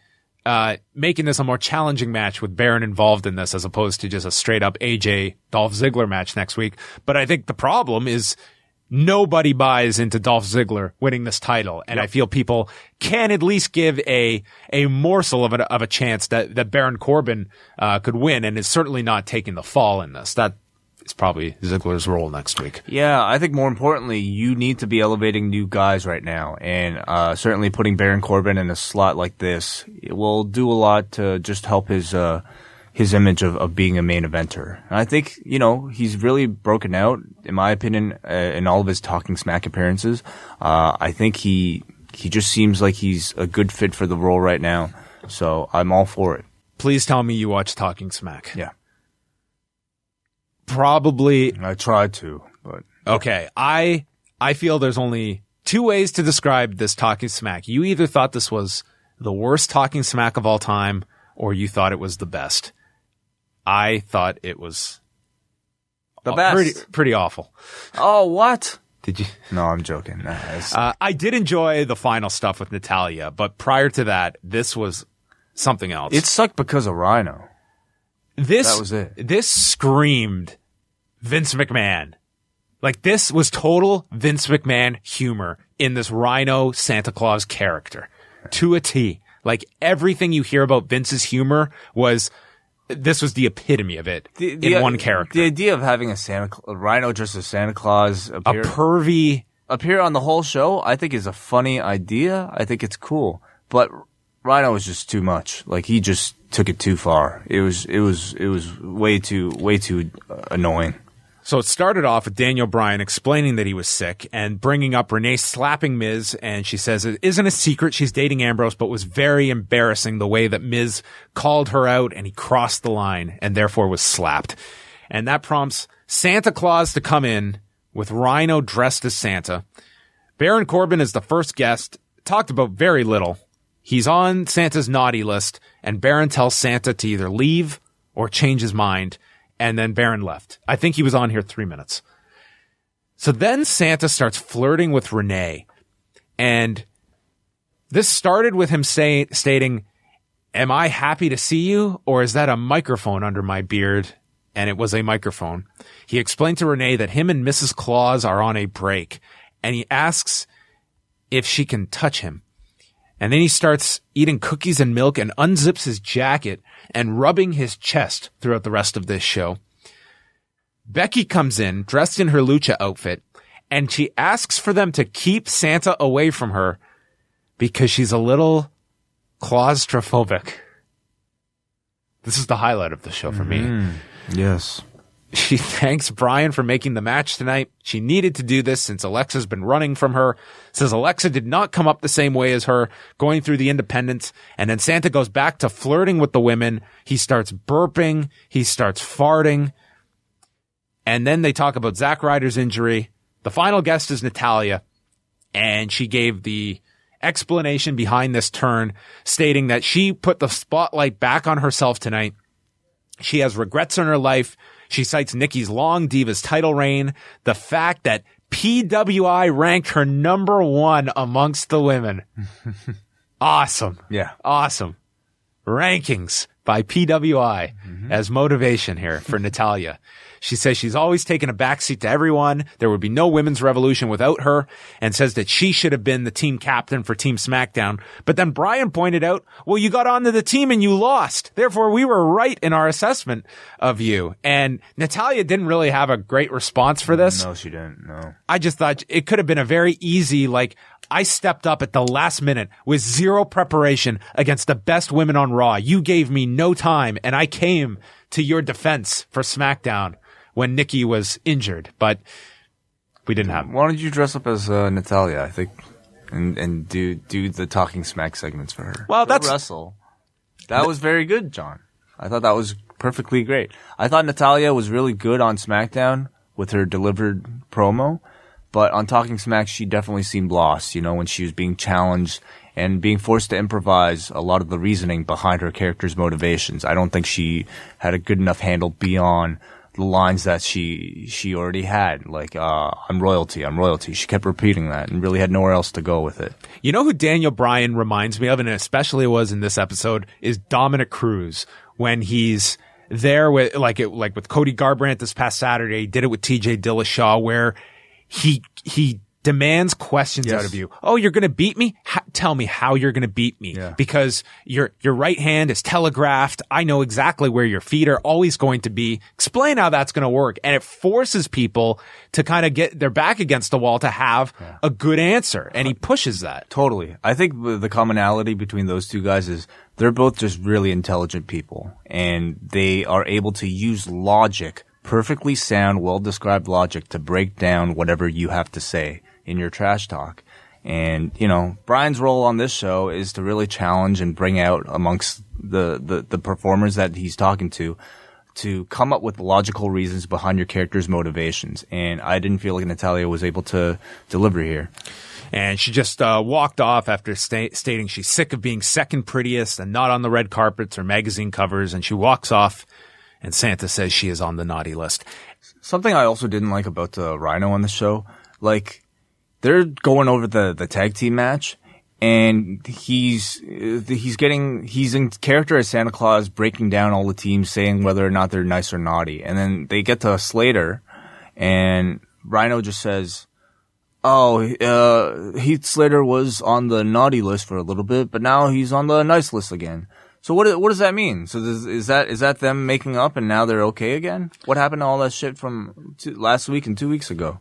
making this a more challenging match with Baron involved in this, as opposed to just a straight up AJ Dolph Ziggler match next week. But I think the problem is nobody buys into Dolph Ziggler winning this title, and I feel people can at least give a morsel of a chance that Baron Corbin could win, and is certainly not taking the fall in this. That is probably Ziggler's role next week. Yeah, I think more importantly, you need to be elevating new guys right now, and certainly putting Baron Corbin in a slot like this, it will do a lot to just help his image of being a main eventer. And I think, he's really broken out, in my opinion, in all of his Talking Smack appearances. I think he just seems like he's a good fit for the role right now, so I'm all for it. Please tell me you watch Talking Smack. Yeah. Probably. I tried to, but. Okay. I feel there's only 2 ways to describe this Talking Smack. You either thought this was the worst Talking Smack of all time, or you thought it was the best. I thought it was the best. Pretty awful. Oh, what? Did you? No, I'm joking. I did enjoy the final stuff with Natalya, but prior to that, this was something else. It sucked because of Rhyno. That was it. This screamed Vince McMahon. Like, this was total Vince McMahon humor in this Rhyno Santa Claus character to a T. Like, everything you hear about Vince's humor this was the epitome of it in one character. The idea of having a Rhyno dressed as Santa Claus appear on the whole show, I think is a funny idea. I think it's cool, but Rhyno was just too much. Like, he just took it too far. It was way too annoying. So it started off with Daniel Bryan explaining that he was sick and bringing up Renee slapping Miz, and she says it isn't a secret she's dating Ambrose, but was very embarrassing the way that Miz called her out and he crossed the line and therefore was slapped. And that prompts Santa Claus to come in with Rhyno dressed as Santa. Baron Corbin is the first guest, talked about very little. He's on Santa's naughty list, and Baron tells Santa to either leave or change his mind. And then Baron left. I think he was on here 3 minutes. So then Santa starts flirting with Renee. And this started with him stating, "Am I happy to see you? Or is that a microphone under my beard?" And it was a microphone. He explained to Renee that him and Mrs. Claus are on a break. And he asks if she can touch him. And then he starts eating cookies and milk and unzips his jacket and rubbing his chest throughout the rest of this show. Becky comes in dressed in her lucha outfit, and she asks for them to keep Santa away from her because she's a little claustrophobic. This is the highlight of the show for me. Yes. She thanks Brian for making the match tonight. She needed to do this since Alexa's been running from her. Says Alexa did not come up the same way as her, going through the independents. And then Santa goes back to flirting with the women. He starts burping. He starts farting. And then they talk about Zack Ryder's injury. The final guest is Natalya. And she gave the explanation behind this turn, stating that she put the spotlight back on herself tonight. She has regrets in her life. She cites Nikki's long Divas title reign, the fact that PWI ranked her number 1 amongst the women. Awesome. Yeah. Awesome. Rankings by PWI as motivation here for Natalya. She says she's always taken a backseat to everyone. There would be no women's revolution without her, and says that she should have been the team captain for Team SmackDown. But then Brian pointed out, well, you got onto the team and you lost. Therefore, we were right in our assessment of you. And Natalya didn't really have a great response for this. No, she didn't. No. I just thought it could have been a very easy, I stepped up at the last minute with zero preparation against the best women on Raw. You gave me no time, and I came to your defense for SmackDown when Nikki was injured, but we didn't have. Why don't you dress up as Natalya, I think, and do the talking smack segments for her? Well, Go wrestle. That was very good, John. I thought that was perfectly great. I thought Natalya was really good on SmackDown with her delivered promo, but on Talking Smack, she definitely seemed lost, when she was being challenged and being forced to improvise a lot of the reasoning behind her character's motivations. I don't think she had a good enough handle beyond the lines that she already had, I'm royalty, I'm royalty. She kept repeating that and really had nowhere else to go with it. You know who Daniel Bryan reminds me of, and especially was in this episode, is Dominic Cruz when he's there with with Cody Garbrandt this past Saturday. He did it with TJ Dillashaw, where he demands questions out of you. Oh, you're going to beat me? Tell me how you're going to beat me. Yeah. Because your right hand is telegraphed. I know exactly where your feet are always going to be. Explain how that's going to work. And it forces people to kind of get their back against the wall to have a good answer. And he pushes that. Totally. I think the commonality between those two guys is they're both just really intelligent people. And they are able to use logic, perfectly sound, well-described logic, to break down whatever you have to say in your trash talk. And, Brian's role on this show is to really challenge and bring out amongst the performers that he's talking to come up with logical reasons behind your character's motivations. And I didn't feel like Natalya was able to deliver here. And she just walked off after stating she's sick of being second prettiest and not on the red carpets or magazine covers. And she walks off, and Santa says she is on the naughty list. Something I also didn't like about Rhyno on the show, they're going over the tag team match, and he's in character as Santa Claus, breaking down all the teams, saying whether or not they're nice or naughty. And then they get to Slater, and Rhyno just says, Heath Slater was on the naughty list for a little bit, but now he's on the nice list again. So what does that mean? So is that them making up and now they're okay again? What happened to all that shit from last week and 2 weeks ago?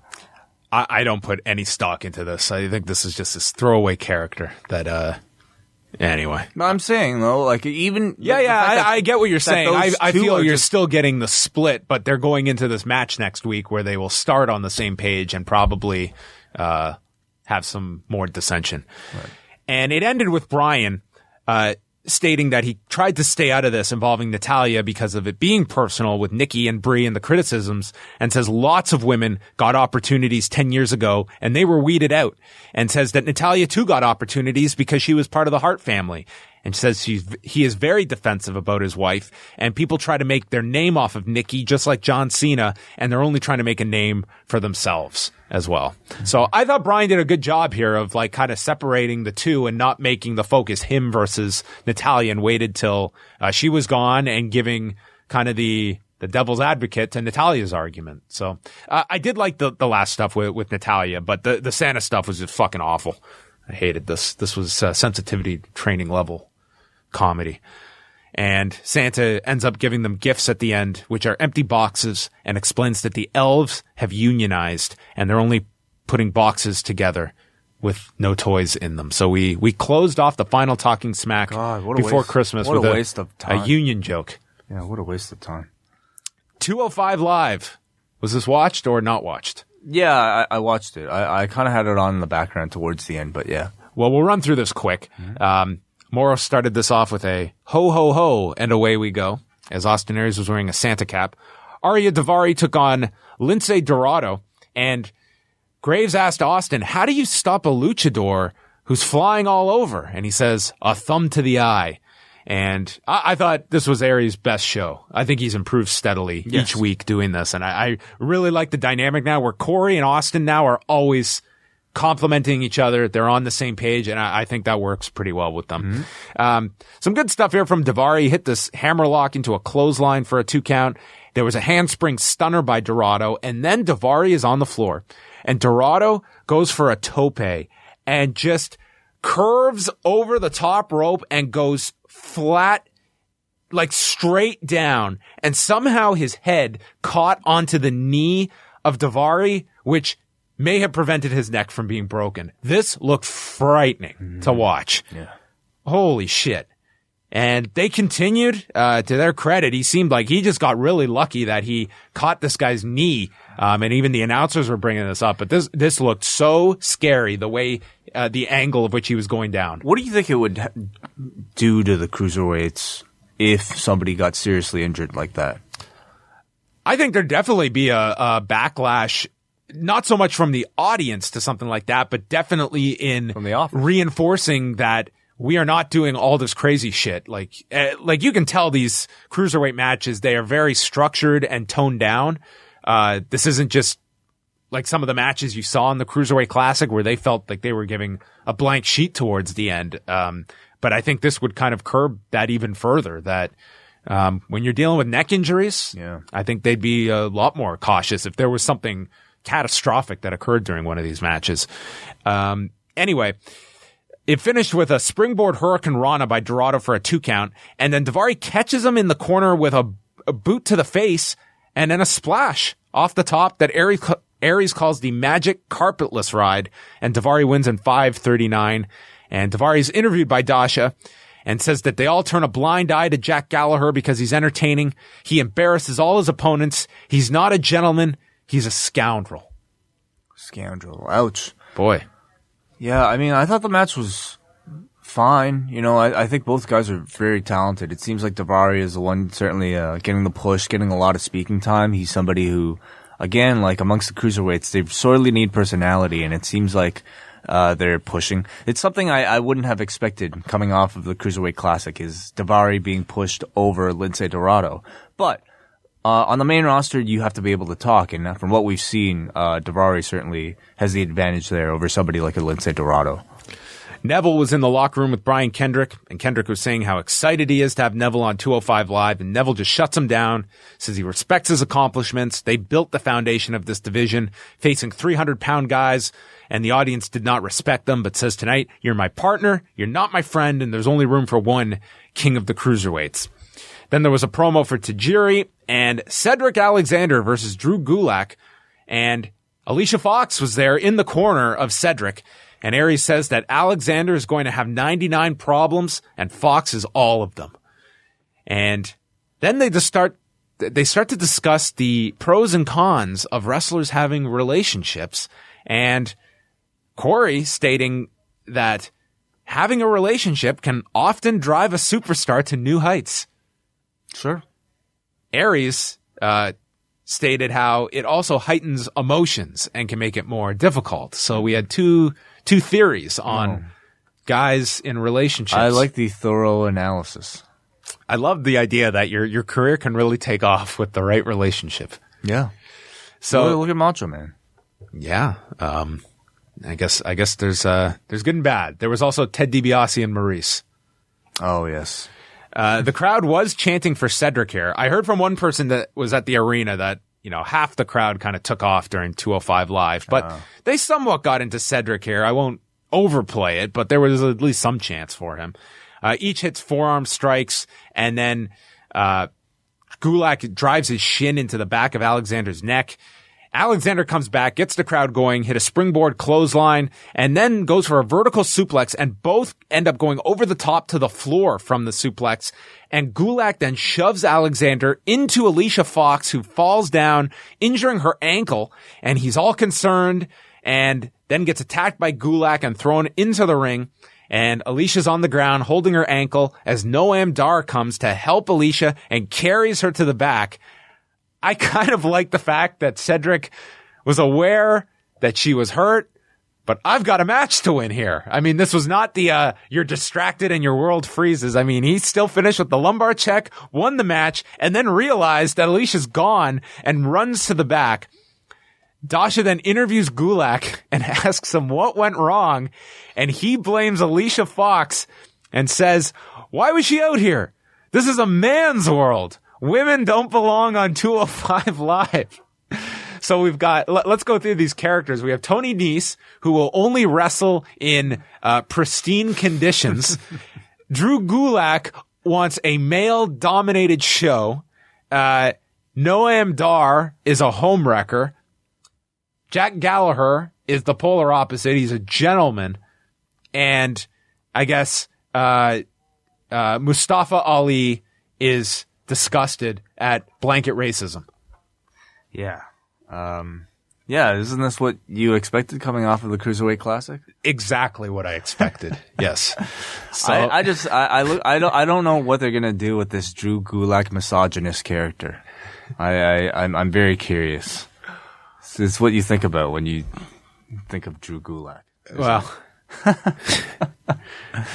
I don't put any stock into this. I think this is just this throwaway character that, anyway. No, I'm saying though, even... I get what you're saying. I feel you're still getting the split, but they're going into this match next week where they will start on the same page and probably, have some more dissension. Right. And it ended with Brian, stating that he tried to stay out of this involving Natalya because of it being personal with Nikki and Brie and the criticisms, and says lots of women got opportunities 10 years ago and they were weeded out, and says that Natalya too got opportunities because she was part of the Hart family. And says he is very defensive about his wife, and people try to make their name off of Nikki just like John Cena, and they're only trying to make a name for themselves as well. So I thought Brian did a good job here of kind of separating the two and not making the focus him versus Natalya, and waited till she was gone and giving kind of the devil's advocate to Natalya's argument. So I did like the last stuff with Natalya, but the Santa stuff was just fucking awful. I hated this. This was sensitivity training level comedy. And Santa ends up giving them gifts at the end, which are empty boxes, and explains that the elves have unionized and they're only putting boxes together with no toys in them. So we closed off the final Talking Smack God, what a before waste. Christmas What with a waste of time. a union joke. Yeah, what a waste of time. 205 Live. Was this watched or not watched? Yeah, I watched it. I kind of had it on in the background towards the end, but yeah. Well, we'll run through this quick. Morrow started this off with a ho, ho, ho, and away we go, as Austin Aries was wearing a Santa cap. Arya Daivari took on Lince Dorado, and Graves asked Austin, how do you stop a luchador who's flying all over? And he says, a thumb to the eye. And I thought this was Aries' best show. I think he's improved steadily each week doing this. And I really like the dynamic now where Corey and Austin now are always complimenting each other. They're on the same page, and I think that works pretty well with them. Some good stuff here from Daivari. He hit this hammerlock into a clothesline for a 2 count. There was a handspring stunner by Dorado, and then Daivari is on the floor. And Dorado goes for a tope and just curves over the top rope and goes flat, like straight down. And somehow his head caught onto the knee of Daivari, which may have prevented his neck from being broken. This looked frightening to watch. Yeah. Holy shit. And they continued, to their credit, he seemed like he just got really lucky that he caught this guy's knee. And even the announcers were bringing this up, but this looked so scary, the way, the angle of which he was going down. What do you think it would do to the cruiserweights if somebody got seriously injured like that? I think there'd definitely be a backlash, not so much from the audience to something like that, but definitely in from the office, reinforcing that we are not doing all this crazy shit. Like you can tell these cruiserweight matches, they are very structured and toned down. This isn't just like some of the matches you saw in the Cruiserweight Classic where they felt like they were giving a blank sheet towards the end. But I think this would kind of curb that even further, that when you're dealing with neck injuries, I think they'd be a lot more cautious if there was something catastrophic that occurred during one of these matches. Anyway, it finished with a springboard Hurricane Rana by Dorado for a 2 count, and then Daivari catches him in the corner with a boot to the face and then a splash off the top that Aries calls the Magic Carpetless Ride, and Daivari wins in 5:39. And Daivari is interviewed by Dasha and says that they all turn a blind eye to Jack Gallagher because he's entertaining. He embarrasses all his opponents. He's not a gentleman. He's a scoundrel. Scoundrel. Ouch. Boy. Yeah, I mean, I thought the match was fine. You know, I think both guys are very talented. It seems like Daivari is the one certainly getting the push, getting a lot of speaking time. He's somebody who, again, like amongst the cruiserweights, they sorely need personality, and it seems like they're pushing. It's something I wouldn't have expected coming off of the Cruiserweight Classic, is Daivari being pushed over Lince Dorado. But on the main roster, you have to be able to talk, and from what we've seen, Daivari certainly has the advantage there over somebody like a Lince Dorado. Neville was in the locker room with Brian Kendrick, and Kendrick was saying how excited he is to have Neville on 205 Live, and Neville just shuts him down, says he respects his accomplishments. They built the foundation of this division, facing 300-pound guys, and the audience did not respect them, but says tonight, you're my partner, you're not my friend, and there's only room for one king of the cruiserweights. Then there was a promo for Tajiri and Cedric Alexander versus Drew Gulak, and Alicia Fox was there in the corner of Cedric. And Aries says that Alexander is going to have 99 problems and Fox is all of them. And then they start to discuss the pros and cons of wrestlers having relationships. And Corey stating that having a relationship can often drive a superstar to new heights. Sure. Aries stated how it also heightens emotions and can make it more difficult. So we had two theories on guys in relationships. I like the thorough analysis. I love the idea that your career can really take off with the right relationship. Yeah. So look at Macho Man. Yeah. I guess there's good and bad. There was also Ted DiBiase and Maurice. Oh, yes. The crowd was chanting for Cedric here. I heard from one person that was at the arena that, you know, half the crowd kind of took off during 205 Live, but they somewhat got into Cedric here. I won't overplay it, but there was at least some chance for him. Each hits forearm strikes, and then Gulak drives his shin into the back of Alexander's neck, Alexander comes back, gets the crowd going, hit a springboard clothesline, and then goes for a vertical suplex, and both end up going over the top to the floor from the suplex. And Gulak then shoves Alexander into Alicia Fox, who falls down, injuring her ankle, and he's all concerned, and then gets attacked by Gulak and thrown into the ring. And Alicia's on the ground holding her ankle as Noam Dar comes to help Alicia and carries her to the back. I kind of like the fact that Cedric was aware that she was hurt, but I've got a match to win here. I mean, this was not the, you're distracted and your world freezes. I mean, he still finished with the lumbar check, won the match, and then realized that Alicia's gone and runs to the back. Dasha then interviews Gulak and asks him what went wrong, and he blames Alicia Fox and says, "Why was she out here? This is a man's world. Women don't belong on 205 Live." So we've got, let's go through these characters. We have Tony Nese, who will only wrestle in pristine conditions. Drew Gulak wants a male-dominated show. Noam Dar is a homewrecker. Jack Gallagher is the polar opposite. He's a gentleman. And I guess Mustafa Ali is disgusted at blanket racism. Yeah. Yeah, isn't this what you expected coming off of the Cruiserweight Classic? Exactly what I expected. Yes. So I don't know what they're gonna do with this Drew Gulak misogynist character. I'm very curious. It's what you think about when you think of Drew Gulak. Well,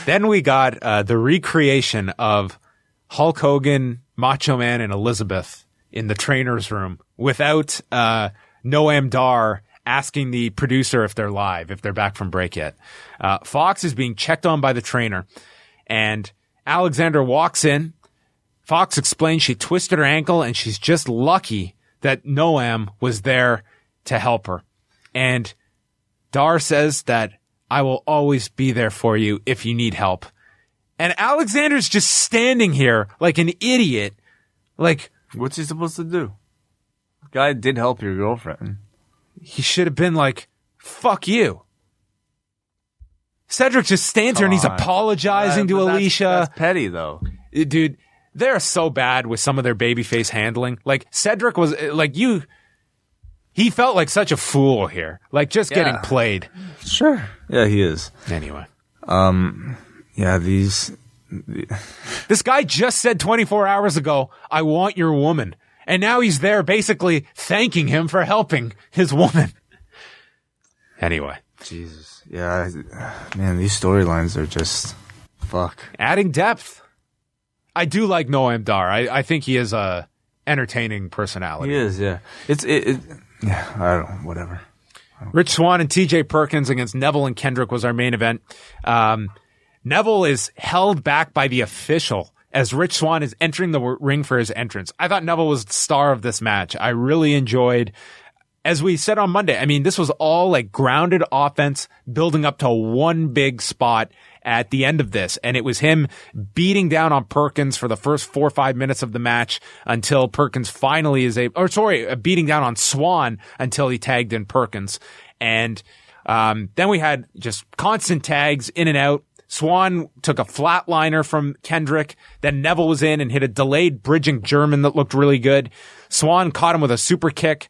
then we got the recreation of Hulk Hogan, Macho Man, and Elizabeth in the trainer's room without Noam Dar asking the producer if they're live, if they're back from break yet. Fox is being checked on by the trainer, and Alexander walks in. Fox explains she twisted her ankle, and she's just lucky that Noam was there to help her. And Dar says that I will always be there for you if you need help. And Alexander's just standing here like an idiot. Like, what's he supposed to do? The guy did help your girlfriend. He should have been like, fuck you. Cedric just stands here and he's apologizing to Alicia. That's petty, though. Dude, they're so bad with some of their babyface handling. Like, Cedric was, like, he felt like such a fool here. Like, just getting played. Sure. Yeah, he is. Anyway. Yeah, this guy just said 24 hours ago, I want your woman. And now he's there basically thanking him for helping his woman. Anyway. Jesus. Yeah, man, these storylines are just, fuck. Adding depth. I do like Noam Dar. I think he is a entertaining personality. He is, yeah. Yeah, I don't know, whatever. Rich Swann and TJ Perkins against Neville and Kendrick was our main event. Neville is held back by the official as Rich Swann is entering the ring for his entrance. I thought Neville was the star of this match. I really enjoyed, as we said on Monday, I mean, this was all like grounded offense building up to one big spot at the end of this. And it was him beating down on Perkins for the first 4 or 5 minutes of the match until Perkins finally is beating down on Swann until he tagged in Perkins. And then we had just constant tags in and out. Swann took a flatliner from Kendrick. Then Neville was in and hit a delayed bridging German that looked really good. Swann caught him with a super kick.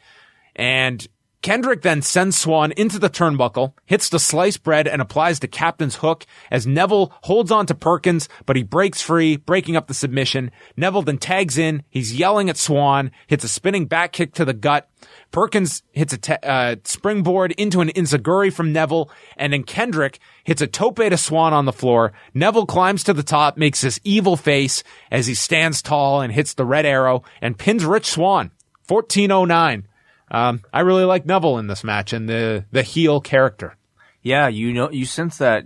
And Kendrick then sends Swann into the turnbuckle, hits the sliced bread, and applies the captain's hook as Neville holds on to Perkins, but he breaks free, breaking up the submission. Neville then tags in. He's yelling at Swann, hits a spinning back kick to the gut. Perkins hits a springboard into an enziguri from Neville, and then Kendrick hits a tope to Swann on the floor. Neville climbs to the top, makes this evil face as he stands tall and hits the red arrow and pins Rich Swann. 14:09. I really like Neville in this match and the heel character. Yeah, you sense that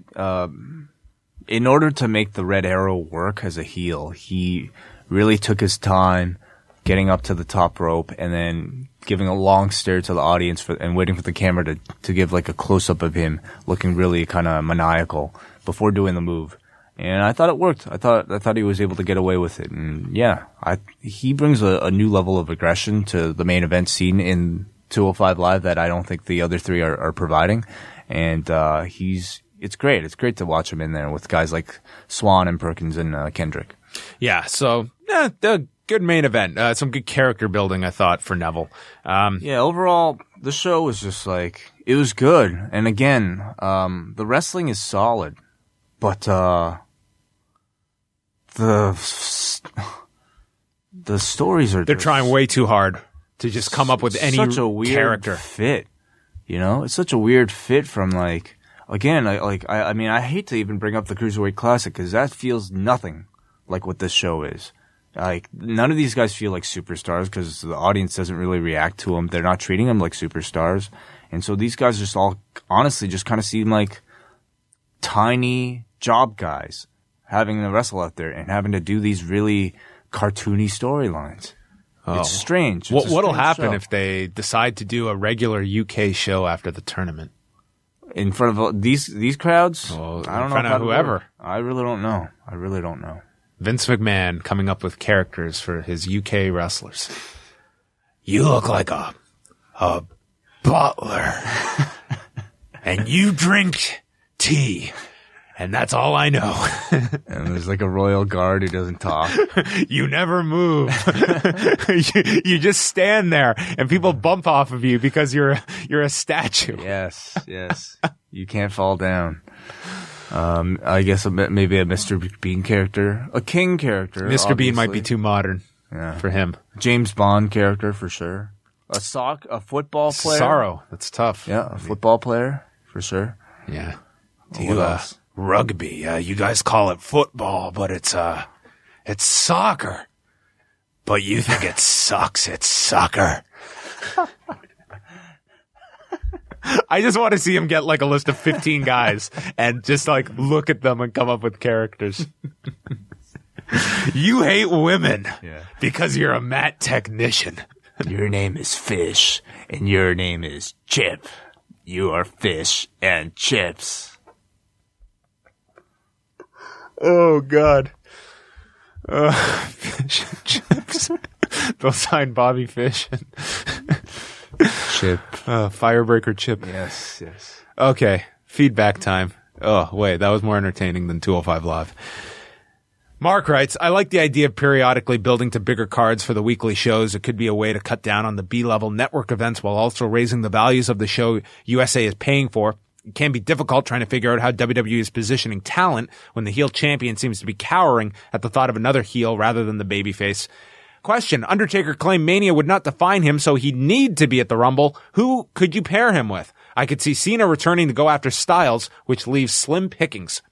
in order to make the Red Arrow work as a heel, he really took his time getting up to the top rope and then giving a long stare to the audience and waiting for the camera to give like a close up of him looking really kind of maniacal before doing the move. And I thought it worked. I thought he was able to get away with it. And yeah, he brings a new level of aggression to the main event scene in 205 Live that I don't think the other three are providing. And it's great. It's great to watch him in there with guys like Swan and Perkins and Kendrick. Yeah, so the good main event. Some good character building, I thought, for Neville. Yeah, overall, the show was just like, it was good. And again, the wrestling is solid, but the stories are They're trying way too hard to just come up with any such a weird character fit. You know, it's such a weird fit from like, again, I mean, I hate to even bring up the Cruiserweight Classic because that feels nothing like what this show is. Like, none of these guys feel like superstars because the audience doesn't really react to them. They're not treating them like superstars. And so these guys just all, honestly, just kind of seem like tiny job guys having to wrestle out there and having to do these really cartoony storylines. It's strange. What'll happen if they decide to do a regular UK show after the tournament? In front of these crowds? Well, I don't in know. front of whoever. I really don't know. I really don't know. Vince McMahon coming up with characters for his UK wrestlers. You look like a butler. And you drink tea. And that's all I know. And there's like a royal guard who doesn't talk. You never move. you just stand there and people bump off of you because you're a statue. Yes. You can't fall down. I guess maybe a Mr. Bean character, a King character. Mr. Bean might obviously. be too modern for him. James Bond character for sure. A football player. Sorrow. That's tough. Yeah, a football player for sure. Yeah. What else? Rugby. You guys call it football, but it's soccer. But you think it sucks. It's soccer. I just want to see him get like a list of 15 guys and just like look at them and come up with characters. You hate women because you're a mat technician. Your name is Fish and your name is Chip. You are Fish and Chips. Oh, God. Fish and Chips. They'll sign Bobby Fish. Chip. Firebreaker Chip. Yes. Okay. Feedback time. Oh, wait. That was more entertaining than 205 Live. Mark writes, I like the idea of periodically building to bigger cards for the weekly shows. It could be a way to cut down on the B-level network events while also raising the values of the show USA is paying for. It can be difficult trying to figure out how WWE is positioning talent when the heel champion seems to be cowering at the thought of another heel rather than the babyface. Question. Undertaker claimed Mania would not define him, so he'd need to be at the Rumble. Who could you pair him with? I could see Cena returning to go after Styles, which leaves slim pickings.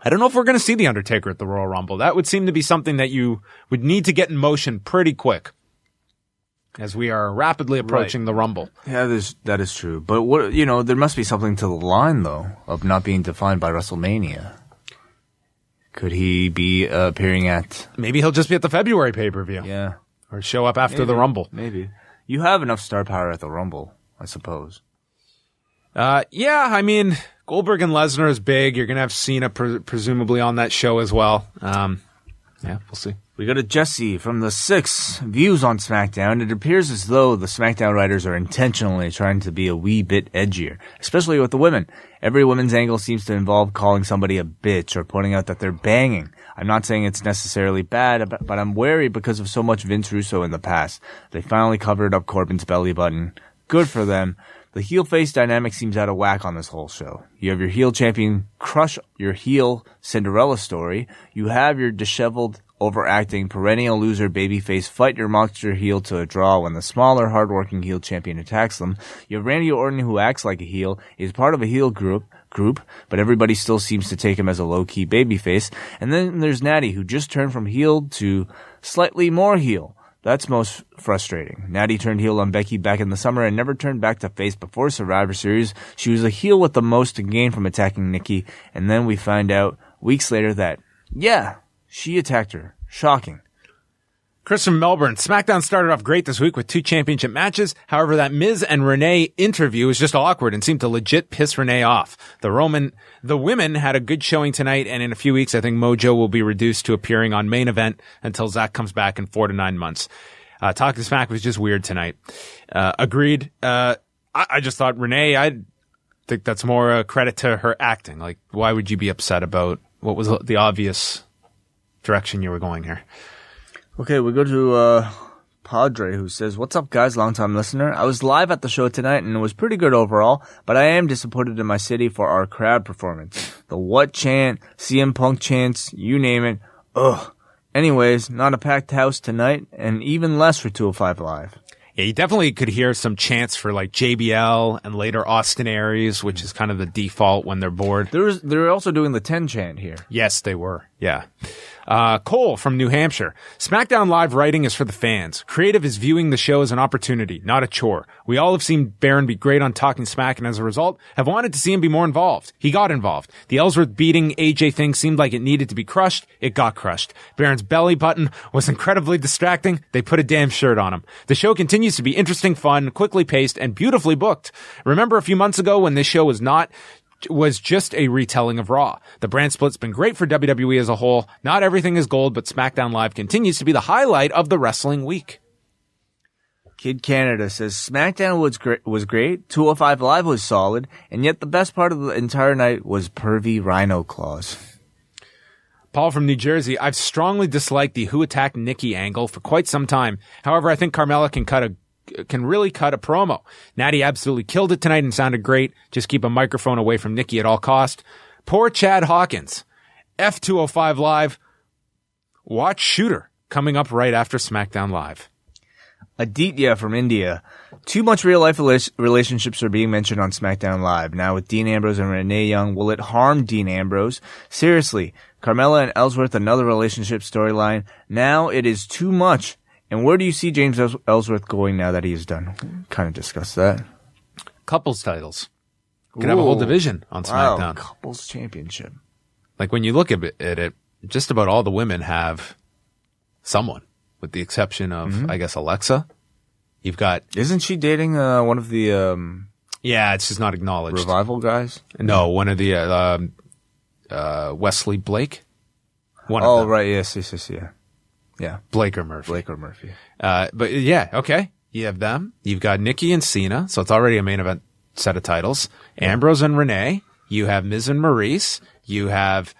I don't know if we're going to see The Undertaker at the Royal Rumble. That would seem to be something that you would need to get in motion pretty quick as we are rapidly approaching the Rumble. Yeah, that is true. But there must be something to the line, though, of not being defined by WrestleMania. Could he be appearing at... Maybe he'll just be at the February pay-per-view. Yeah. Or show up after the Rumble. Maybe. You have enough star power at the Rumble, I suppose. Yeah, I mean, Goldberg and Lesnar is big. You're going to have Cena presumably on that show as well. Yeah, we'll see. We go to Jesse from the 6 Views on SmackDown. It appears as though the SmackDown writers are intentionally trying to be a wee bit edgier, especially with the women. Every women's angle seems to involve calling somebody a bitch or pointing out that they're banging. I'm not saying it's necessarily bad, but I'm wary because of so much Vince Russo in the past. They finally covered up Corbin's belly button. Good for them. The heel-face dynamic seems out of whack on this whole show. You have your heel champion crush your heel Cinderella story. You have your disheveled, overacting, perennial loser babyface fight your monster heel to a draw when the smaller, hardworking heel champion attacks them. You have Randy Orton, who acts like a heel, is part of a heel group, but everybody still seems to take him as a low-key babyface. And then there's Natty, who just turned from heel to slightly more heel. That's most frustrating. Natty turned heel on Becky back in the summer and never turned back to face before Survivor Series. She was a heel with the most to gain from attacking Nikki, and then we find out weeks later that, she attacked her. Shocking. Chris from Melbourne. SmackDown started off great this week with 2 championship matches. However, that Miz and Renee interview was just awkward and seemed to legit piss Renee off. The women had a good showing tonight, and in a few weeks, I think Mojo will be reduced to appearing on Main Event until Zack comes back in 4 to 9 months. Talking Smack was just weird tonight. Agreed. I just thought Renee, I think that's more a credit to her acting. Like, why would you be upset about what was the obvious direction you were going here? Okay, we go to Padre, who says, "What's up, guys? Long-time listener. I was live at the show tonight, and it was pretty good overall, but I am disappointed in my city for our crowd performance. The what chant, CM Punk chants, you name it. Ugh. Anyways, not a packed house tonight, and even less for 205 Live. Yeah, you definitely could hear some chants for like JBL and later Austin Aries, which is kind of the default when they're bored. They're also doing the 10 chant here. Yes, they were. Yeah. Cole from New Hampshire. SmackDown Live writing is for the fans. Creative is viewing the show as an opportunity, not a chore. We all have seen Baron be great on Talking Smack, and as a result, have wanted to see him be more involved. He got involved. The Ellsworth beating AJ thing seemed like it needed to be crushed. It got crushed. Baron's belly button was incredibly distracting. They put a damn shirt on him. The show continues to be interesting, fun, quickly paced, and beautifully booked. Remember a few months ago when this show was just a retelling of Raw. The brand split's been great for WWE as a whole. Not everything is gold, but SmackDown Live continues to be the highlight of the wrestling week." Kid Canada says, "SmackDown was great, 205 Live was solid, and yet the best part of the entire night was pervy Rhyno claws." Paul from New Jersey. "I've strongly disliked the who attacked Nikki angle for quite some time. However, I think Carmella can really cut a promo. Natty absolutely killed it tonight and sounded great. Just keep a microphone away from Nikki at all cost. Poor Chad Hawkins. F205 Live. Watch Shooter coming up right after SmackDown Live." Aditya from India. "Too much real-life relationships are being mentioned on SmackDown Live. Now with Dean Ambrose and Renee Young, will it harm Dean Ambrose? Seriously, Carmella and Ellsworth, another relationship storyline. Now it is too much. And where do you see James Ellsworth going now that he is done?" Kind of discussed that. Couples titles. Could have a whole division on SmackDown. Wow, couples championship. Like when you look at it, just about all the women have someone, with the exception of, I guess, Alexa. You've got... Isn't she dating one of the Yeah, it's just not acknowledged. Revival guys? No, one of the Wesley Blake. One of them. Right, yes, yeah. Yeah. Blake or Murphy. But yeah, okay. You have them. You've got Nikki and Cena, so it's already a main event set of titles. Ambrose and Renee. You have Miz and Maurice. You have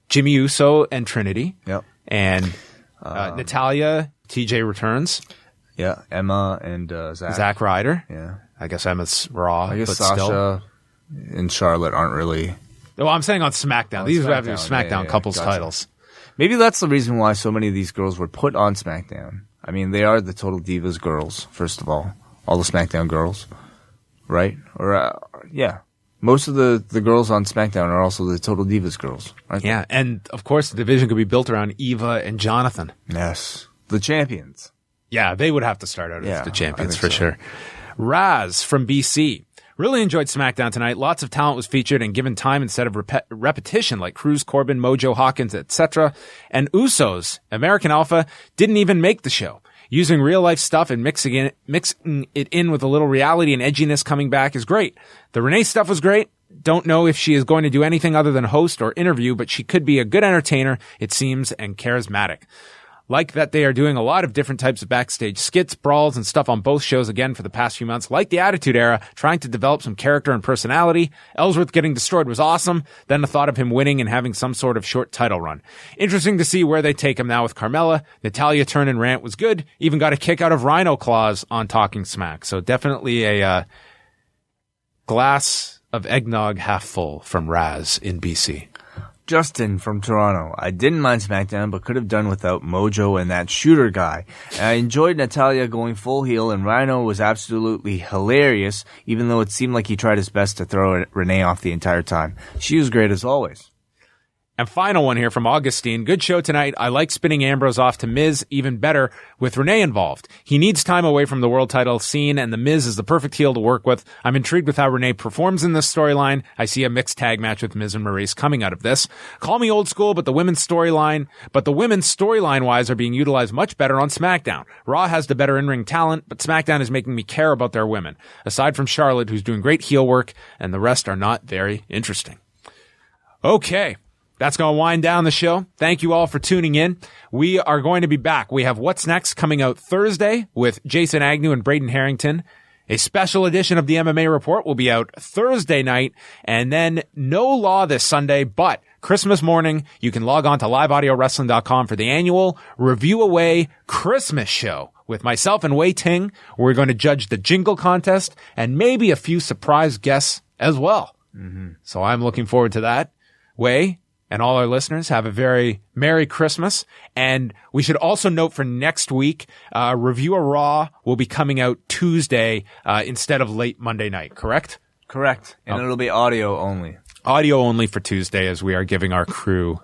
Jimmy Uso and Trinity. Yep. And Natalya, TJ returns. Yeah, Emma and Zach. Zack Ryder. Yeah. I guess Emma's Raw. I guess but Sasha still. and Charlotte aren't really... Well, I'm saying on SmackDown. These are SmackDown couples gotcha. titles. Maybe that's the reason why so many of these girls were put on SmackDown. I mean, they are the Total Divas girls, first of all the SmackDown girls, right? Or, yeah. Most of the girls on SmackDown are also the Total Divas girls, aren't they? Yeah, and of course the division could be built around Eva and Jonathan. Yes. The champions. Yeah, they would have to start out as the champions for so. sure. Raz from BC. Really enjoyed SmackDown tonight. Lots of talent was featured and given time instead of repetition, like Cruz, Corbin, Mojo, Hawkins, etc. And Usos, American Alpha, didn't even make the show. Using real life stuff and mixing it in with a little reality and edginess coming back is great. The Renee stuff was great. Don't know if she is going to do anything other than host or interview, but she could be a good entertainer, it seems, and charismatic. Like that they are doing a lot of different types of backstage skits, brawls, and stuff on both shows again for the past few months, like the Attitude Era, trying to develop some character and personality. Ellsworth getting destroyed was awesome. Then the thought of him winning and having some sort of short title run. Interesting to see where they take him now with Carmella. Natalya turn and rant was good. Even got a kick out of Rhyno claws on Talking Smack. So definitely a glass of eggnog half full from Raz in BC. Justin from Toronto. I didn't mind SmackDown, but could have done without Mojo and that Shooter guy. And I enjoyed Natalya going full heel, and Rhyno was absolutely hilarious, even though it seemed like he tried his best to throw Renee off the entire time. She was great as always. And final one here from Augustine. Good show tonight. I like spinning Ambrose off to Miz even better with Renee involved. He needs time away from the world title scene, and the Miz is the perfect heel to work with. I'm intrigued with how Renee performs in this storyline. I see a mixed tag match with Miz and Maurice coming out of this. Call me old school, but the women's storyline wise are being utilized much better on SmackDown. Raw has the better in-ring talent, but SmackDown is making me care about their women. Aside from Charlotte, who's doing great heel work, and the rest are not very interesting. Okay. that's going to wind down the show. Thank you all for tuning in. We are going to be back. We have What's Next coming out Thursday with Jason Agnew and Braden Harrington. A special edition of the MMA Report will be out Thursday night, and then no law this Sunday, but Christmas morning, you can log on to liveaudiowrestling.com for the annual Review-A-Wai Christmas show with myself and Wai Ting. We're going to judge the jingle contest and maybe a few surprise guests as well. So I'm looking forward to that. Wai and all our listeners, have a very Merry Christmas. And we should also note for next week, Review-A-Raw will be coming out Tuesday instead of late Monday night, correct? Correct. And it'll be audio only. Audio only for Tuesday, as we are giving our crew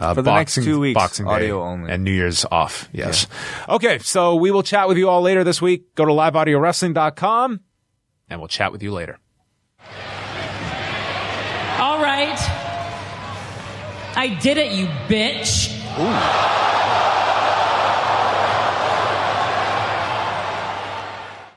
for the next 2 weeks, Boxing Day audio only. and New Year's off. Yes. Yeah. Okay, so we will chat with you all later this week. Go to liveaudiowrestling.com, and we'll chat with you later. All right. I did it, you bitch. Ooh.